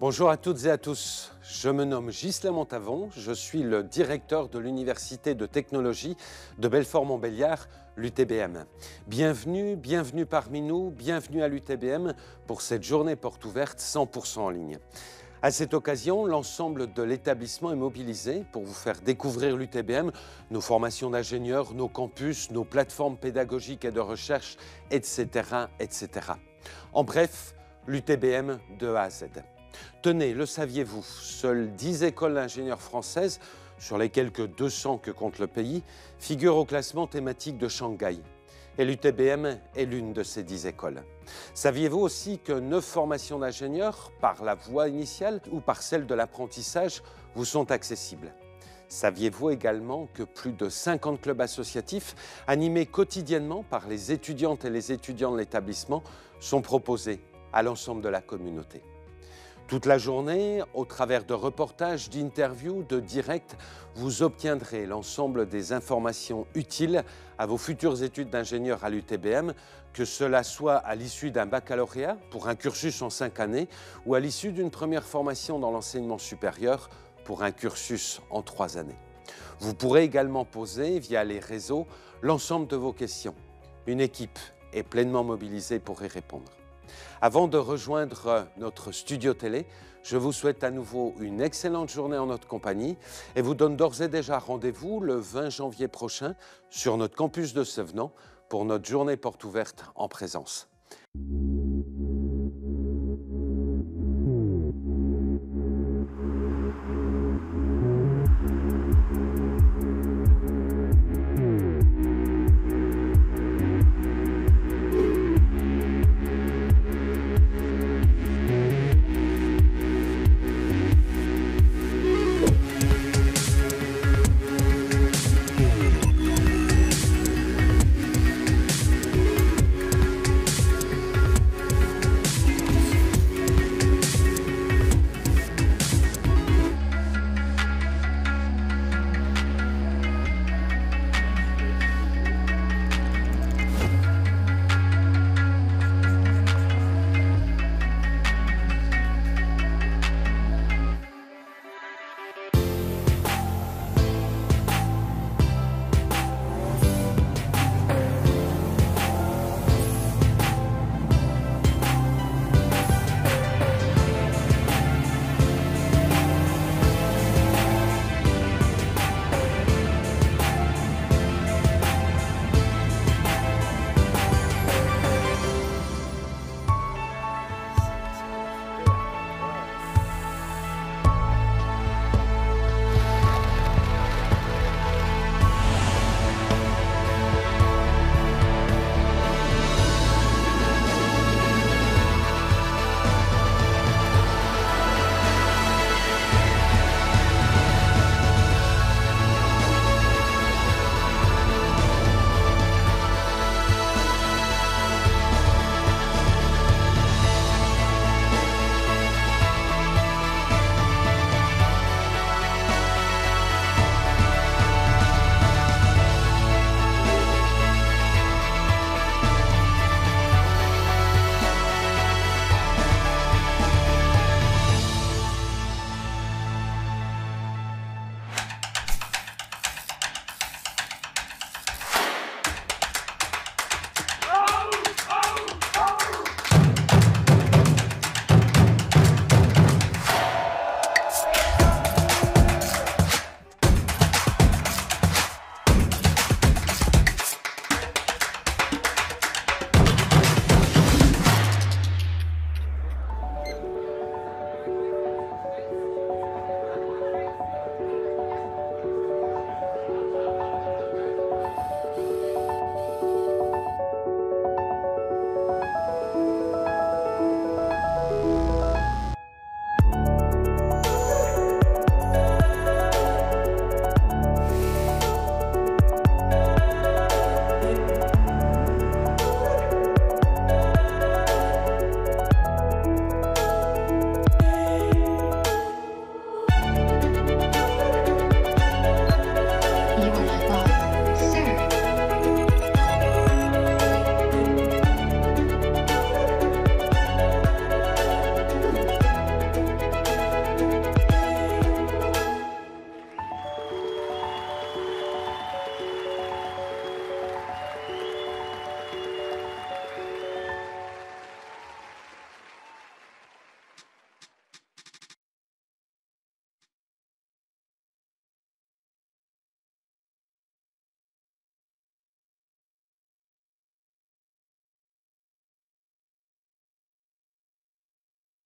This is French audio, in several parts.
Bonjour à toutes et à tous, je me nomme Ghislain Montavon, je suis le directeur de l'Université de technologie de Belfort-Montbéliard, l'UTBM. Bienvenue parmi nous, bienvenue à l'UTBM pour cette journée porte ouverte 100% en ligne. À cette occasion, l'ensemble de l'établissement est mobilisé pour vous faire découvrir l'UTBM, nos formations d'ingénieurs, nos campus, nos plateformes pédagogiques et de recherche, etc. etc. En bref, l'UTBM de A à Z. Tenez, le saviez-vous, seules 10 écoles d'ingénieurs françaises, sur les quelques 200 que compte le pays, figurent au classement thématique de Shanghai. Et l'UTBM est l'une de ces 10 écoles. Saviez-vous aussi que 9 formations d'ingénieurs, par la voie initiale ou par celle de l'apprentissage, vous sont accessibles? Saviez-vous également que plus de 50 clubs associatifs, animés quotidiennement par les étudiantes et les étudiants de l'établissement, sont proposés à l'ensemble de la communauté? Toute la journée, au travers de reportages, d'interviews, de directs, vous obtiendrez l'ensemble des informations utiles à vos futures études d'ingénieur à l'UTBM, que cela soit à l'issue d'un baccalauréat pour un cursus en 5 années ou à l'issue d'une première formation dans l'enseignement supérieur pour un cursus en 3 années. Vous pourrez également poser via les réseaux l'ensemble de vos questions. Une équipe est pleinement mobilisée pour y répondre. Avant de rejoindre notre studio télé, je vous souhaite à nouveau une excellente journée en notre compagnie et vous donne d'ores et déjà rendez-vous le 20 janvier prochain sur notre campus de Sevenans pour notre journée porte ouverte en présence.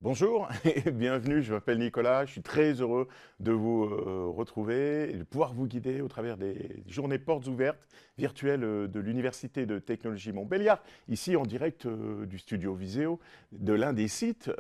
Bonjour et bienvenue, je m'appelle Nicolas, je suis très heureux de vous retrouver et de pouvoir vous guider au travers des journées portes ouvertes virtuelles de l'Université de Technologie Montbéliard, ici en direct du studio Viséo, de l'un des sites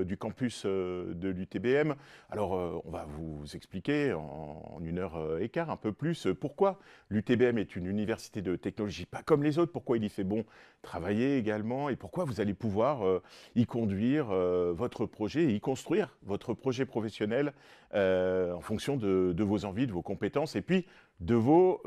du campus de l'UTBM. Alors on va vous expliquer en 1 heure et quart un peu plus pourquoi l'UTBM est une université de technologie pas comme les autres, pourquoi il y fait bon travailler également et pourquoi vous allez pouvoir y conduire votre projet et y construire votre projet professionnel en fonction de vos envies, de vos compétences et puis de vos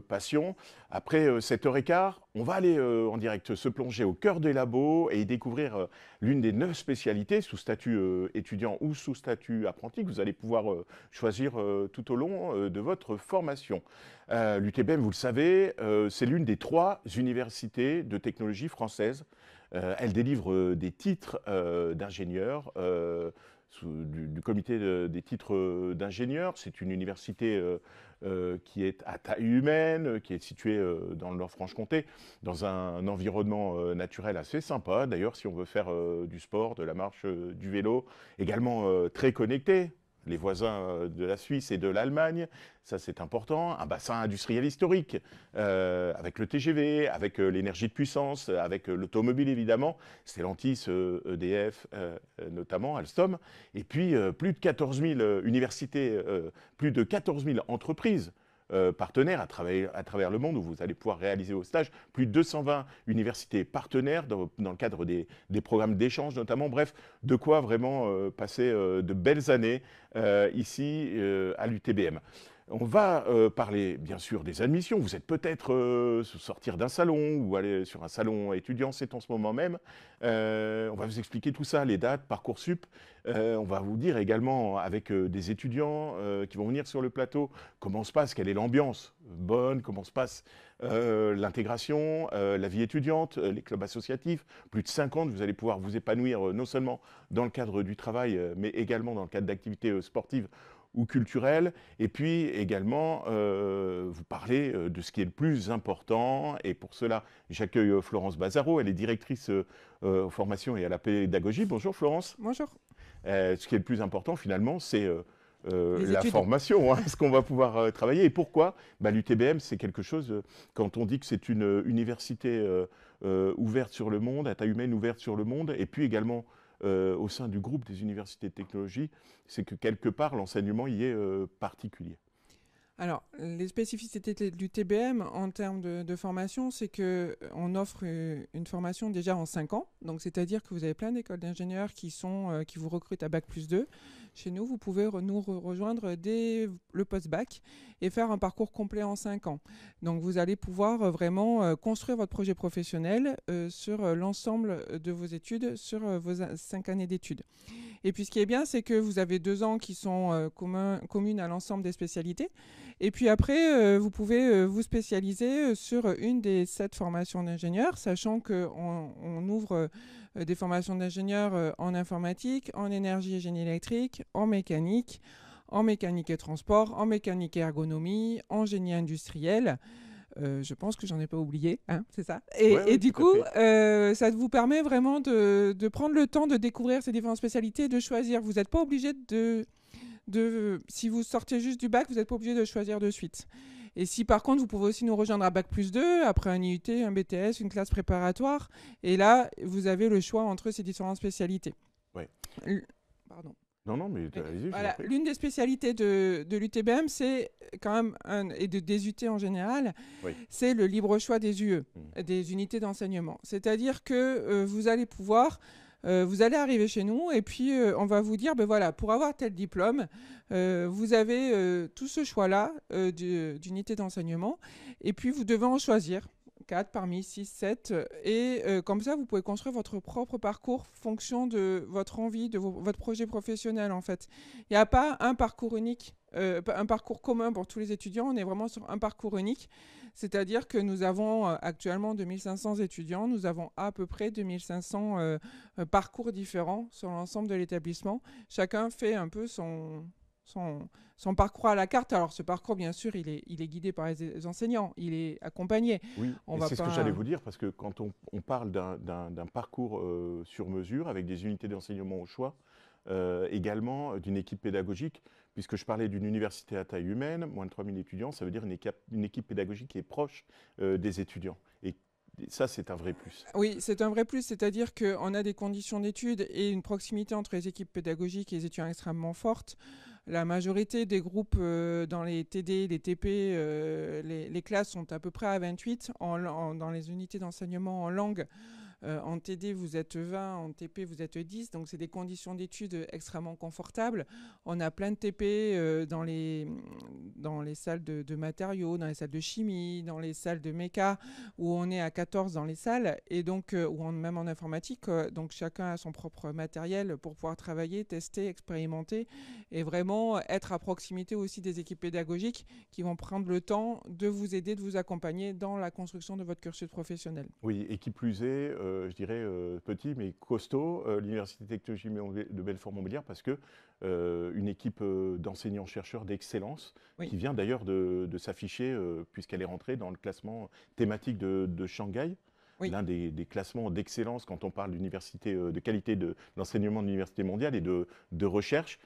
passions. Après 7 heures et quart, on va aller en direct se plonger au cœur des labos et y découvrir l'une des 9 spécialités sous statut étudiant ou sous statut apprenti que vous allez pouvoir choisir tout au long de votre formation. L'UTBM, vous le savez, c'est l'une des 3 universités de technologie françaises. Elle délivre des titres d'ingénieurs du comité des titres d'ingénieurs. C'est une université qui est à taille humaine, qui est située dans le Nord-Franche-Comté, dans un environnement naturel assez sympa. D'ailleurs, si on veut faire du sport, de la marche, du vélo, également très connecté. Les voisins de la Suisse et de l'Allemagne, ça c'est important, un bassin industriel historique, avec le TGV, avec l'énergie de puissance, avec l'automobile évidemment, Stellantis, EDF notamment, Alstom, et puis plus de 14 000 universités, plus de 14 000 entreprises partenaires à travers le monde où vous allez pouvoir réaliser vos stages, plus de 220 universités partenaires dans le cadre des programmes d'échange notamment. Bref, de quoi vraiment passer de belles années ici à l'UTBM. On va parler bien sûr des admissions. Vous êtes peut-être sortir d'un salon ou aller sur un salon étudiant, c'est en ce moment même. On va vous expliquer tout ça, les dates, Parcoursup. On va vous dire également avec des étudiants qui vont venir sur le plateau comment se passe, quelle est l'ambiance bonne, comment se passe l'intégration, la vie étudiante, les clubs associatifs. Plus de 50, vous allez pouvoir vous épanouir non seulement dans le cadre du travail, mais également dans le cadre d'activités sportives ou culturelles, et puis également vous parler de ce qui est le plus important, et pour cela j'accueille Florence Bazaro, elle est directrice aux formations et à la pédagogie. Bonjour Florence. Bonjour. Ce qui est le plus important finalement, c'est la Études. formation, ce qu'on va pouvoir travailler. Et pourquoi l'UTBM, c'est quelque chose, quand on dit que c'est une université ouverte sur le monde, à taille humaine ouverte sur le monde, et puis également au sein du groupe des universités de technologie, c'est que quelque part, l'enseignement y est particulier. Alors, les spécificités de l'UTBM en termes de formation, c'est qu'on offre une formation déjà en 5 ans. Donc, c'est-à-dire que vous avez plein d'écoles d'ingénieurs qui vous recrutent à Bac+2. Chez nous, vous pouvez nous rejoindre dès le post-bac et faire un parcours complet en 5 ans. Donc, vous allez pouvoir vraiment construire votre projet professionnel sur l'ensemble de vos études, sur vos 5 années d'études. Et puis, ce qui est bien, c'est que vous avez 2 ans qui sont communes à l'ensemble des spécialités. Et puis après, vous pouvez vous spécialiser sur une des 7 formations d'ingénieurs, sachant qu'on ouvre des formations d'ingénieurs en informatique, en énergie et génie électrique, en mécanique et transport, en mécanique et ergonomie, en génie industriel. Je pense que j'en ai pas oublié, hein, c'est ça. Et du coup, ça vous permet vraiment de prendre le temps de découvrir ces différentes spécialités et de choisir. Vous n'êtes pas obligé si vous sortez juste du bac, vous n'êtes pas obligé de choisir de suite. Et si par contre, vous pouvez aussi nous rejoindre à Bac+2, après un IUT, un BTS, une classe préparatoire, et là, vous avez le choix entre ces différentes spécialités. Ouais. Pardon. Non, mais allez-y. Voilà, l'une des spécialités de l'UTBM, c'est quand même, et des UT en général, c'est le libre choix des UE, des unités d'enseignement. C'est-à-dire que vous allez pouvoir... vous allez arriver chez nous et puis on va vous dire, voilà, pour avoir tel diplôme, vous avez tout ce choix-là d'unité d'enseignement et puis vous devez en choisir 4 parmi 6, 7 et comme ça, vous pouvez construire votre propre parcours fonction de votre envie, de votre projet professionnel en fait. Il n'y a pas un parcours unique, un parcours commun pour tous les étudiants, on est vraiment sur un parcours unique. C'est-à-dire que nous avons actuellement 2500 étudiants, nous avons à peu près 2500 parcours différents sur l'ensemble de l'établissement. Chacun fait un peu son son parcours à la carte. Alors ce parcours, bien sûr, il est guidé par les enseignants, il est accompagné. Oui, c'est ce que j'allais vous dire, parce que quand on parle d'un parcours sur mesure, avec des unités d'enseignement au choix, également d'une équipe pédagogique, puisque je parlais d'une université à taille humaine, moins de 3000 étudiants, ça veut dire une équipe pédagogique qui est proche des étudiants. Et ça, c'est un vrai plus. Oui, c'est un vrai plus, c'est-à-dire qu'on a des conditions d'études et une proximité entre les équipes pédagogiques et les étudiants extrêmement fortes. La majorité des groupes dans les TD, les TP, les classes sont à peu près à 28 dans les unités d'enseignement en langue. En TD, vous êtes 20, en TP, vous êtes 10. Donc, c'est des conditions d'études extrêmement confortables. On a plein de TP dans les salles de matériaux, dans les salles de chimie, dans les salles de méca, où on est à 14 dans les salles, et donc, même en informatique. Donc, chacun a son propre matériel pour pouvoir travailler, tester, expérimenter, et vraiment être à proximité aussi des équipes pédagogiques qui vont prendre le temps de vous aider, de vous accompagner dans la construction de votre cursus professionnel. Oui, et qui plus est, je dirais petit mais costaud, l'Université de technologie de Belfort-Montbéliard, parce que une équipe d'enseignants-chercheurs d'excellence, Oui. qui vient d'ailleurs de s'afficher, puisqu'elle est rentrée dans le classement thématique de Shanghai. Oui. L'un des classements d'excellence quand on parle d'université, de qualité de l'enseignement de l'université mondiale et de recherche.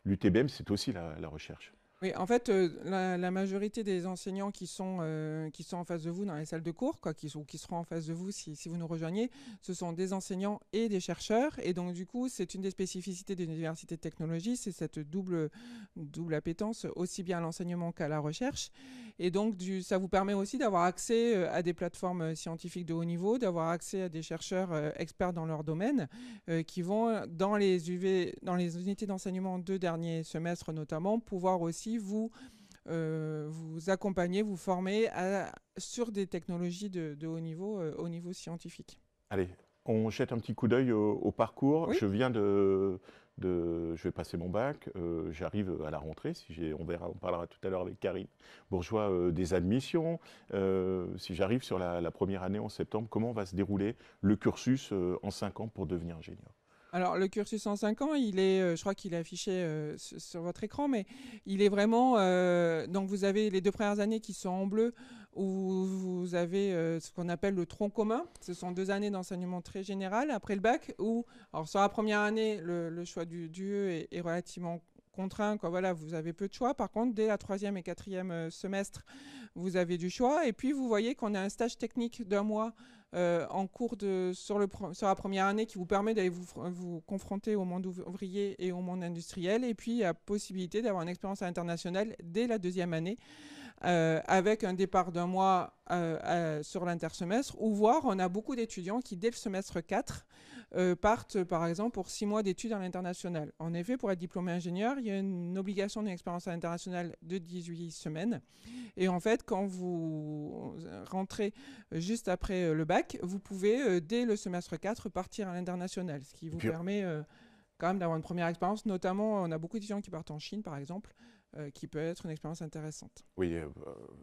L'UTBM, c'est aussi la recherche. Oui, en fait, la majorité des enseignants qui sont en face de vous dans les salles de cours, qui seront en face de vous si vous nous rejoignez, ce sont des enseignants et des chercheurs. Et donc, du coup, c'est une des spécificités de l'université de technologie, c'est cette double appétence, aussi bien à l'enseignement qu'à la recherche. Et donc, ça vous permet aussi d'avoir accès à des plateformes scientifiques de haut niveau, d'avoir accès à des chercheurs experts dans leur domaine, qui vont, dans les unités d'enseignement de dernier semestre notamment, pouvoir aussi vous accompagner, vous former sur des technologies de haut niveau scientifique. Allez, on jette un petit coup d'œil au parcours. Oui. Je vais passer mon bac, j'arrive à la rentrée, on parlera tout à l'heure avec Karine Bourgeois des admissions. Si j'arrive sur la première année en septembre, comment va se dérouler le cursus en 5 ans pour devenir ingénieur ? Alors, le cursus en 5 ans, je crois qu'il est affiché sur votre écran, mais il est vraiment... donc, vous avez les 2 premières années qui sont en bleu, où vous avez ce qu'on appelle le tronc commun. Ce sont 2 années d'enseignement très général après le bac, où, alors sur la première année, le choix du DUE est relativement contraint, voilà, vous avez peu de choix. Par contre, dès la 3e et 4e semestre, vous avez du choix. Et puis, vous voyez qu'on a un stage technique d'1 mois en cours sur la première année qui vous permet d'aller vous confronter au monde ouvrier et au monde industriel. Et puis, il y a la possibilité d'avoir une expérience internationale dès la 2e année. Avec un départ d'1 mois sur l'intersemestre, ou voire on a beaucoup d'étudiants qui, dès le semestre 4, partent par exemple pour 6 mois d'études à l'international. En effet, pour être diplômé ingénieur, il y a une obligation d'une expérience internationale de 18 semaines. Et en fait, quand vous rentrez juste après le bac, vous pouvez, dès le semestre 4, partir à l'international, ce qui vous permet quand même d'avoir une première expérience. Notamment, on a beaucoup d'étudiants qui partent en Chine, par exemple, qui peut être une expérience intéressante. Oui,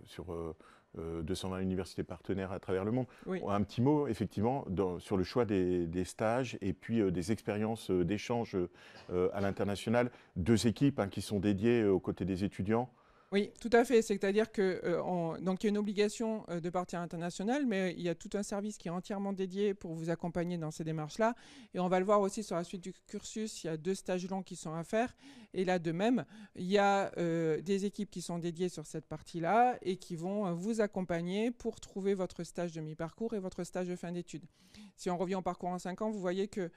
sur 220 universités partenaires à travers le monde. Oui. Un petit mot, effectivement, sur le choix des stages et puis des expériences d'échange à l'international. 2 équipes qui sont dédiées aux côtés des étudiants. Oui, tout à fait. C'est-à-dire que donc il y a une obligation de partir à l'international, mais il y a tout un service qui est entièrement dédié pour vous accompagner dans ces démarches-là. Et on va le voir aussi sur la suite du cursus, il y a 2 stages longs qui sont à faire. Et là, de même, il y a des équipes qui sont dédiées sur cette partie-là et qui vont vous accompagner pour trouver votre stage de mi-parcours et votre stage de fin d'études. Si on revient au parcours en 5 ans, vous voyez que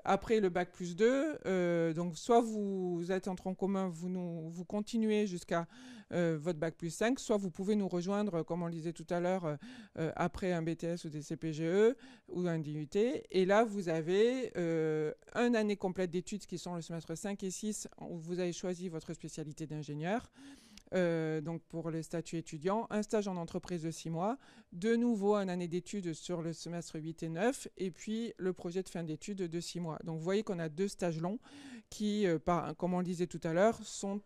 après le bac plus 2, donc soit vous êtes en tronc commun, vous continuez jusqu'à votre bac plus 5, soit vous pouvez nous rejoindre, comme on le disait tout à l'heure, après un BTS ou des CPGE ou un DUT. Et là, vous avez une année complète d'études qui sont le semestre 5 et 6, où vous avez choisi votre spécialité d'ingénieur. Donc pour les statuts étudiants, un stage en entreprise de 6 mois, de nouveau une année d'études sur le semestre 8 et 9, et puis le projet de fin d'études de 6 mois. Donc vous voyez qu'on a 2 stages longs qui, comme on le disait tout à l'heure, sont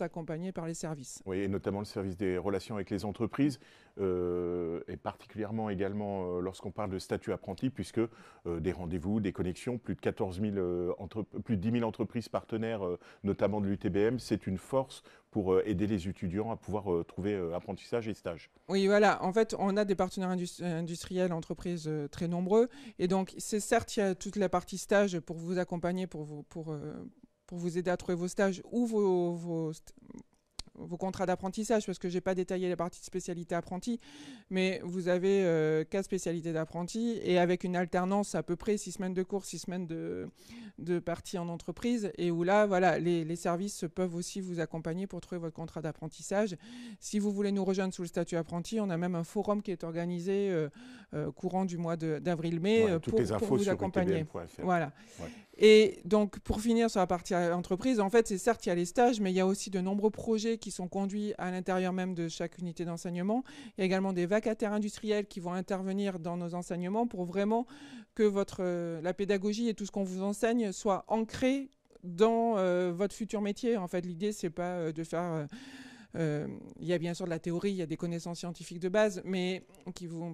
accompagnés par les services. Oui, et notamment le service des relations avec les entreprises. et particulièrement également lorsqu'on parle de statut apprenti, puisque des rendez-vous, des connexions, plus de 10 000 entreprises partenaires, notamment de l'UTBM, c'est une force pour aider les étudiants à pouvoir trouver apprentissage et stage. Oui, voilà. En fait, on a des partenaires industriels, entreprises très nombreux. Et donc, c'est certes, il y a toute la partie stage pour vous accompagner, pour vous aider à trouver vos stages ou vos contrats d'apprentissage, parce que je n'ai pas détaillé la partie de spécialité apprenti, mais vous avez 4 spécialités d'apprenti et avec une alternance à peu près 6 semaines de cours, 6 semaines de partie en entreprise, et où là, voilà, les services peuvent aussi vous accompagner pour trouver votre contrat d'apprentissage. Si vous voulez nous rejoindre sous le statut apprenti, on a même un forum qui est organisé courant du mois d'avril-mai pour vous accompagner. Voilà. Ouais. Et donc, pour finir sur la partie entreprise, en fait, c'est certes, il y a les stages, mais il y a aussi de nombreux projets qui sont conduits à l'intérieur même de chaque unité d'enseignement. Il y a également des vacataires industriels qui vont intervenir dans nos enseignements pour vraiment que la pédagogie et tout ce qu'on vous enseigne soit ancré dans votre futur métier. En fait, l'idée, c'est pas de faire... il y a bien sûr de la théorie, il y a des connaissances scientifiques de base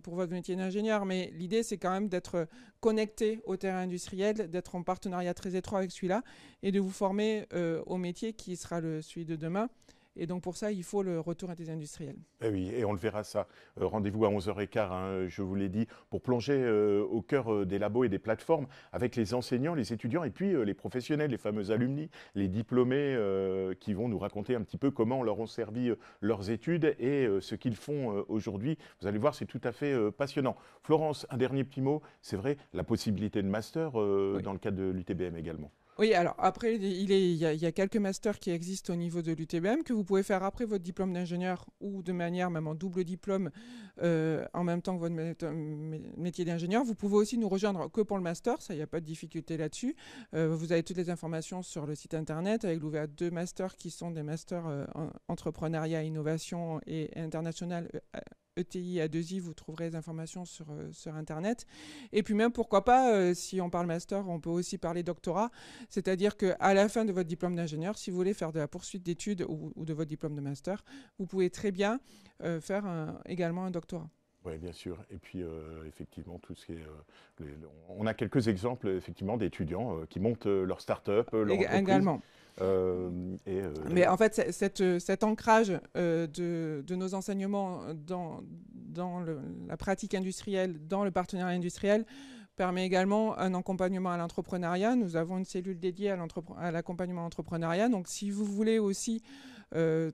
pour votre métier d'ingénieur, mais l'idée c'est quand même d'être connecté au terrain industriel, d'être en partenariat très étroit avec celui-là et de vous former au métier qui sera celui de demain. Et donc pour ça, il faut le retour à des industriels. Et oui, et on le verra ça. Rendez-vous à 11h15, je vous l'ai dit, pour plonger au cœur des labos et des plateformes avec les enseignants, les étudiants et puis les professionnels, les fameux alumni, les diplômés qui vont nous raconter un petit peu comment leur ont servi leurs études et ce qu'ils font aujourd'hui. Vous allez voir, c'est tout à fait passionnant. Florence, un dernier petit mot. C'est vrai, la possibilité de master oui. Dans le cadre de l'UTBM également. Oui, alors après, il y a quelques masters qui existent au niveau de l'UTBM que vous pouvez faire après votre diplôme d'ingénieur ou de manière même en double diplôme en même temps que votre métier d'ingénieur. Vous pouvez aussi nous rejoindre que pour le master, ça, il n'y a pas de difficulté là-dessus. Vous avez toutes les informations sur le site internet avec l'UVA 2 masters qui sont des masters entrepreneuriat, innovation et international. ETI A2I, vous trouverez les informations sur Internet. Et puis même, pourquoi pas, si on parle master, on peut aussi parler doctorat. C'est-à-dire qu'à la fin de votre diplôme d'ingénieur, si vous voulez faire de la poursuite d'études ou de votre diplôme de master, vous pouvez très bien faire également un doctorat. Oui, bien sûr. Et puis, effectivement, tout ce qui est, on a quelques exemples, effectivement, d'étudiants qui montent leur start-up, leur entreprise. Également. Mais en fait, cet ancrage de nos enseignements dans la pratique industrielle, dans le partenariat industriel, permet également un accompagnement à l'entrepreneuriat. Nous avons une cellule dédiée à l'accompagnement à l'entrepreneuriat. Donc, si vous voulez aussi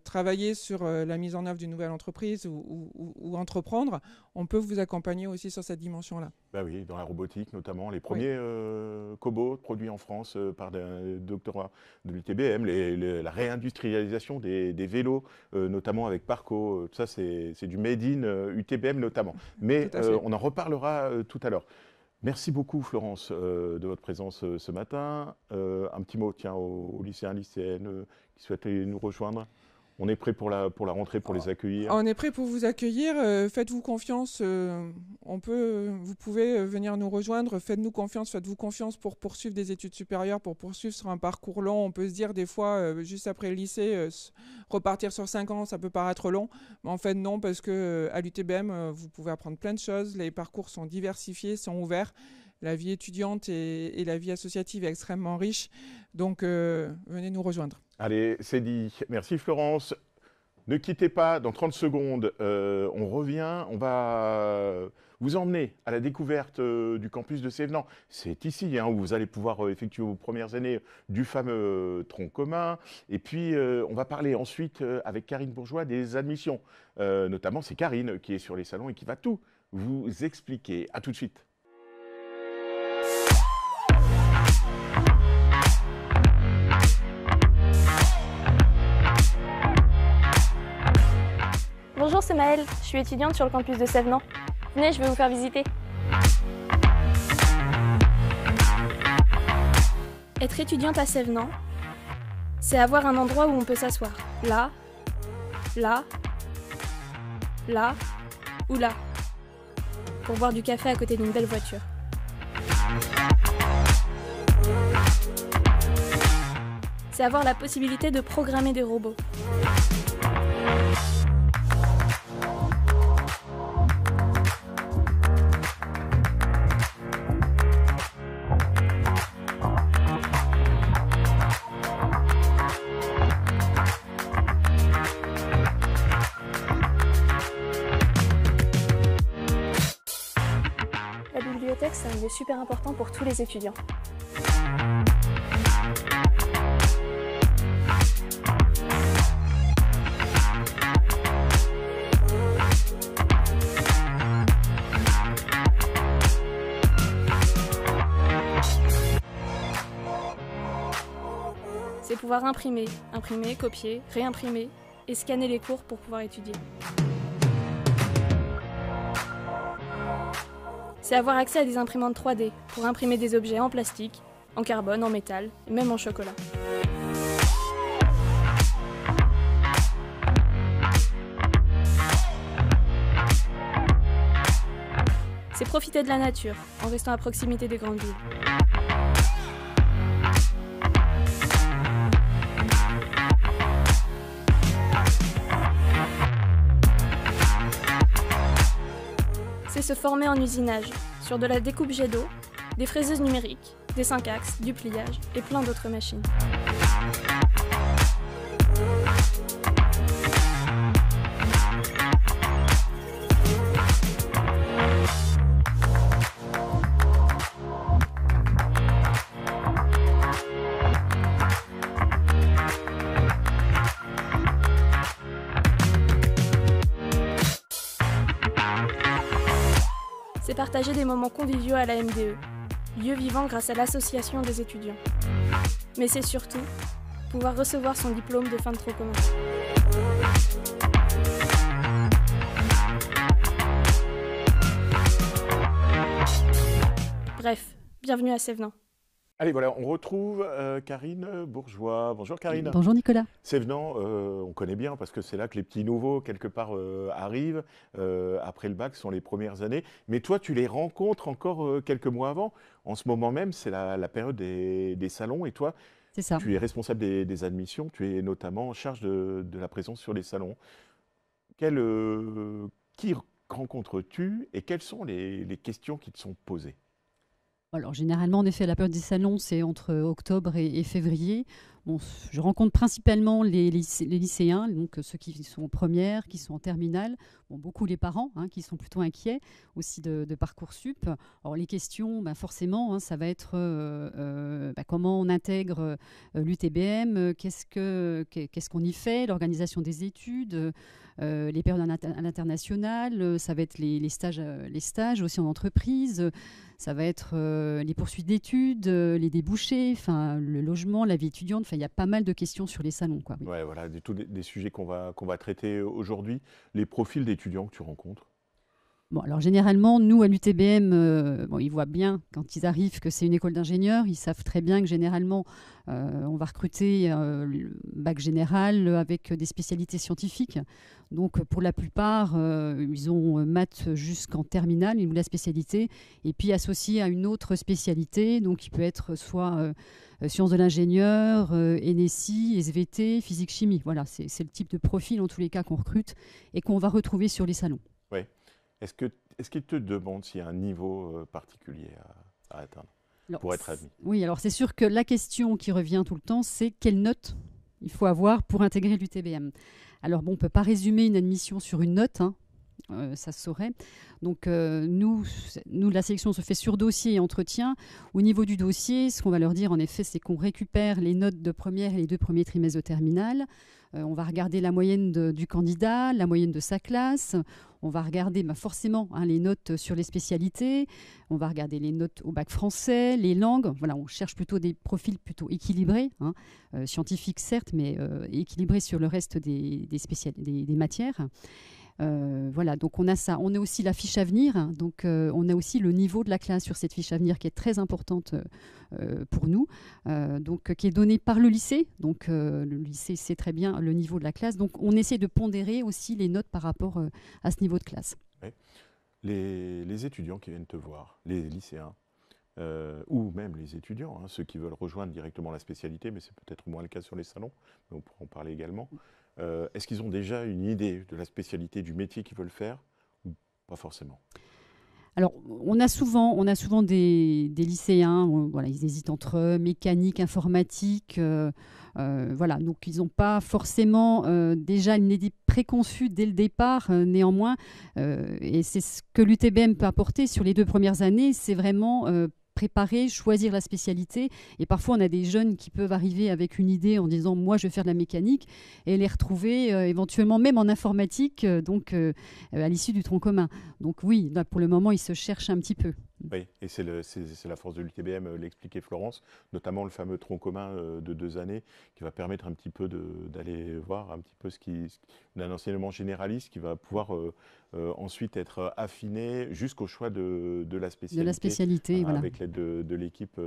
travailler sur la mise en œuvre d'une nouvelle entreprise ou entreprendre, on peut vous accompagner aussi sur cette dimension-là. Bah oui, dans la robotique notamment, les premiers cobots produits en France par des doctorats de l'UTBM, la réindustrialisation des vélos, notamment avec Parco, tout ça c'est du made in UTBM notamment. Mais on en reparlera tout à l'heure. Merci beaucoup Florence de votre présence ce matin. Un petit mot aux lycéens, lycéennes qui souhaitent nous rejoindre. On est prêt pour la rentrée, pour les accueillir. On est prêt pour vous accueillir. Faites-vous confiance. Vous pouvez venir nous rejoindre. Faites-nous confiance. Faites-vous confiance pour poursuivre des études supérieures, pour poursuivre sur un parcours long. On peut se dire des fois, juste après le lycée, repartir sur 5 ans, ça peut paraître long. Mais en fait, non, parce qu'à l'UTBM, vous pouvez apprendre plein de choses. Les parcours sont diversifiés, sont ouverts. La vie étudiante et la vie associative est extrêmement riche. Donc, venez nous rejoindre. Allez, c'est dit. Merci Florence. Ne quittez pas, dans 30 secondes, on revient. On va vous emmener à la découverte du campus de Sévenans. C'est ici où vous allez pouvoir effectuer vos premières années du fameux tronc commun. Et puis, on va parler ensuite avec Karine Bourgeois des admissions. Notamment, c'est Karine qui est sur les salons et qui va tout vous expliquer. À tout de suite. Bonjour, c'est Maëlle, je suis étudiante sur le campus de Sévenans. Venez, je vais vous faire visiter. Être étudiante à Sévenans, c'est avoir un endroit où on peut s'asseoir. Là, là, là ou là. Pour boire du café à côté d'une belle voiture. C'est avoir la possibilité de programmer des robots. bibliothèque, c'est un lieu super important pour tous les étudiants. C'est pouvoir imprimer, copier, réimprimer et scanner les cours pour pouvoir étudier. C'est avoir accès à des imprimantes 3D pour imprimer des objets en plastique, en carbone, en métal et même en chocolat. C'est profiter de la nature en restant à proximité des grandes villes. C'est se former en usinage, sur de la découpe jet d'eau, des fraiseuses numériques, des 5 axes, du pliage et plein d'autres machines. C'est partager des moments conviviaux à la MDE, lieu vivant grâce à l'association des étudiants. Mais c'est surtout pouvoir recevoir son diplôme de fin de tronc commun. Bref, bienvenue à Sévenant. Allez, voilà, on retrouve Karine Bourgeois. Bonjour Karine. Bonjour Nicolas. Sévenant, on connaît bien parce que c'est là que les petits nouveaux, quelque part, arrivent. Après le bac, ce sont les premières années. Mais toi, tu les rencontres encore quelques mois avant. En ce moment même, c'est la période des salons. Et toi, C'est ça. tu es responsable des admissions. Tu es notamment en charge de la présence sur les salons. Qui rencontres-tu et quelles sont les questions qui te sont posées? Alors généralement, en effet, la période des salons, c'est entre octobre et février. Bon, je rencontre principalement les lycéens, donc ceux qui sont en première, qui sont en terminale. Bon, beaucoup les parents, qui sont plutôt inquiets aussi de Parcoursup. Alors les questions, forcément, ça va être comment on intègre l'UTBM, qu'est-ce qu'on y fait, l'organisation des études, les périodes à l'international, ça va être les stages aussi en entreprise. Ça va être les poursuites d'études, les débouchés, le logement, la vie étudiante. Il y a pas mal de questions sur les salons, quoi. Oui. Ouais, voilà, des sujets qu'on va traiter aujourd'hui. Les profils d'étudiants que tu rencontres. Bon, alors généralement, nous à l'UTBM, ils voient bien quand ils arrivent que c'est une école d'ingénieurs. Ils savent très bien que généralement, on va recruter le bac général avec des spécialités scientifiques. Donc pour la plupart, ils ont maths jusqu'en terminale, ils ont la spécialité, et puis associé à une autre spécialité. Donc il peut être soit sciences de l'ingénieur, NSI, SVT, physique-chimie. Voilà, c'est le type de profil en tous les cas qu'on recrute et qu'on va retrouver sur les salons. Ouais. Est-ce qu'ils te demandent s'il y a un niveau particulier à atteindre pour être admis? Oui, alors c'est sûr que la question qui revient tout le temps, c'est quelle note il faut avoir pour intégrer l'UTBM. Alors bon, on ne peut pas résumer une admission sur une note, ça se saurait. Donc nous, la sélection se fait sur dossier et entretien. Au niveau du dossier, ce qu'on va leur dire en effet, c'est qu'on récupère les notes de première et les 2 premiers trimestres de terminale. On va regarder la moyenne du candidat, la moyenne de sa classe. On va regarder forcément les notes sur les spécialités. On va regarder les notes au bac français, les langues. Voilà, on cherche plutôt des profils plutôt équilibrés, scientifiques certes, mais équilibrés sur le reste des matières. Voilà, donc on a ça. On a aussi la fiche à venir, donc on a aussi le niveau de la classe sur cette fiche à venir qui est très importante pour nous, donc qui est donnée par le lycée. Donc le lycée sait très bien le niveau de la classe. Donc on essaie de pondérer aussi les notes par rapport à ce niveau de classe. Ouais. Les étudiants qui viennent te voir, les lycéens, ou même les étudiants, ceux qui veulent rejoindre directement la spécialité, mais c'est peut-être moins le cas sur les salons, mais on pourra en parler également. Est-ce qu'ils ont déjà une idée de la spécialité, du métier qu'ils veulent faire, ou pas forcément? Alors, on a souvent des lycéens, voilà, ils hésitent entre mécanique, informatique, voilà, donc ils n'ont pas forcément déjà une idée préconçue dès le départ, néanmoins, et c'est ce que l'UTBM peut apporter sur les 2 premières années, c'est vraiment préparer, choisir la spécialité. Et parfois, on a des jeunes qui peuvent arriver avec une idée en disant « moi, je vais faire de la mécanique » et les retrouver éventuellement même en informatique, à l'issue du tronc commun. Donc oui, là, pour le moment, ils se cherchent un petit peu. Oui, et c'est la force de l'UTBM, l'expliquait Florence, notamment le fameux tronc commun de 2 années qui va permettre un petit peu d'aller voir un petit peu d'un enseignement généraliste qui va pouvoir ensuite être affiné jusqu'au choix de la spécialité. De la spécialité, voilà. Avec l'aide de l'équipe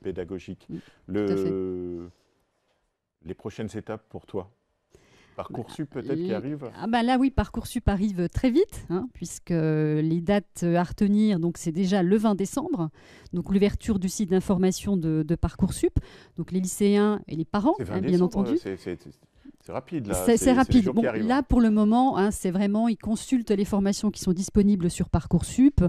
pédagogique. Tout à fait. Les prochaines étapes pour toi? Parcoursup peut-être qui arrive? Ah bah là oui, Parcoursup arrive très vite, hein, puisque les dates à retenir, donc c'est déjà le 20 décembre, donc l'ouverture du site d'information de Parcoursup, donc les lycéens et les parents, bien entendu. C'est rapide là. C'est rapide. Bon, là pour le moment, hein, c'est vraiment, ils consultent les formations qui sont disponibles sur Parcoursup.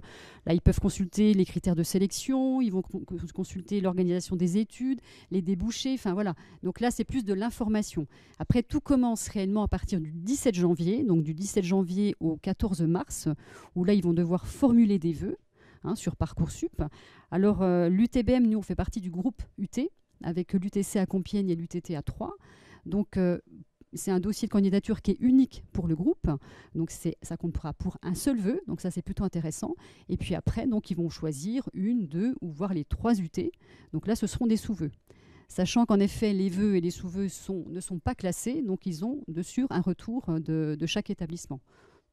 Là, ils peuvent consulter les critères de sélection, ils vont consulter l'organisation des études, les débouchés, enfin voilà. Donc là, c'est plus de l'information. Après, tout commence réellement à partir du 17 janvier, donc du 17 janvier au 14 mars, où là, ils vont devoir formuler des vœux sur Parcoursup. Alors, l'UTBM, nous, on fait partie du groupe UT, avec l'UTC à Compiègne et l'UTT à Troyes. Donc, c'est un dossier de candidature qui est unique pour le groupe. Donc, ça comptera pour un seul vœu. Donc, ça, c'est plutôt intéressant. Et puis après, donc, ils vont choisir 1, 2 ou voire les 3 UT. Donc là, ce seront des sous-vœux. Sachant qu'en effet, les vœux et les sous-vœux ne sont pas classés. Donc, ils ont dessus un retour de chaque établissement.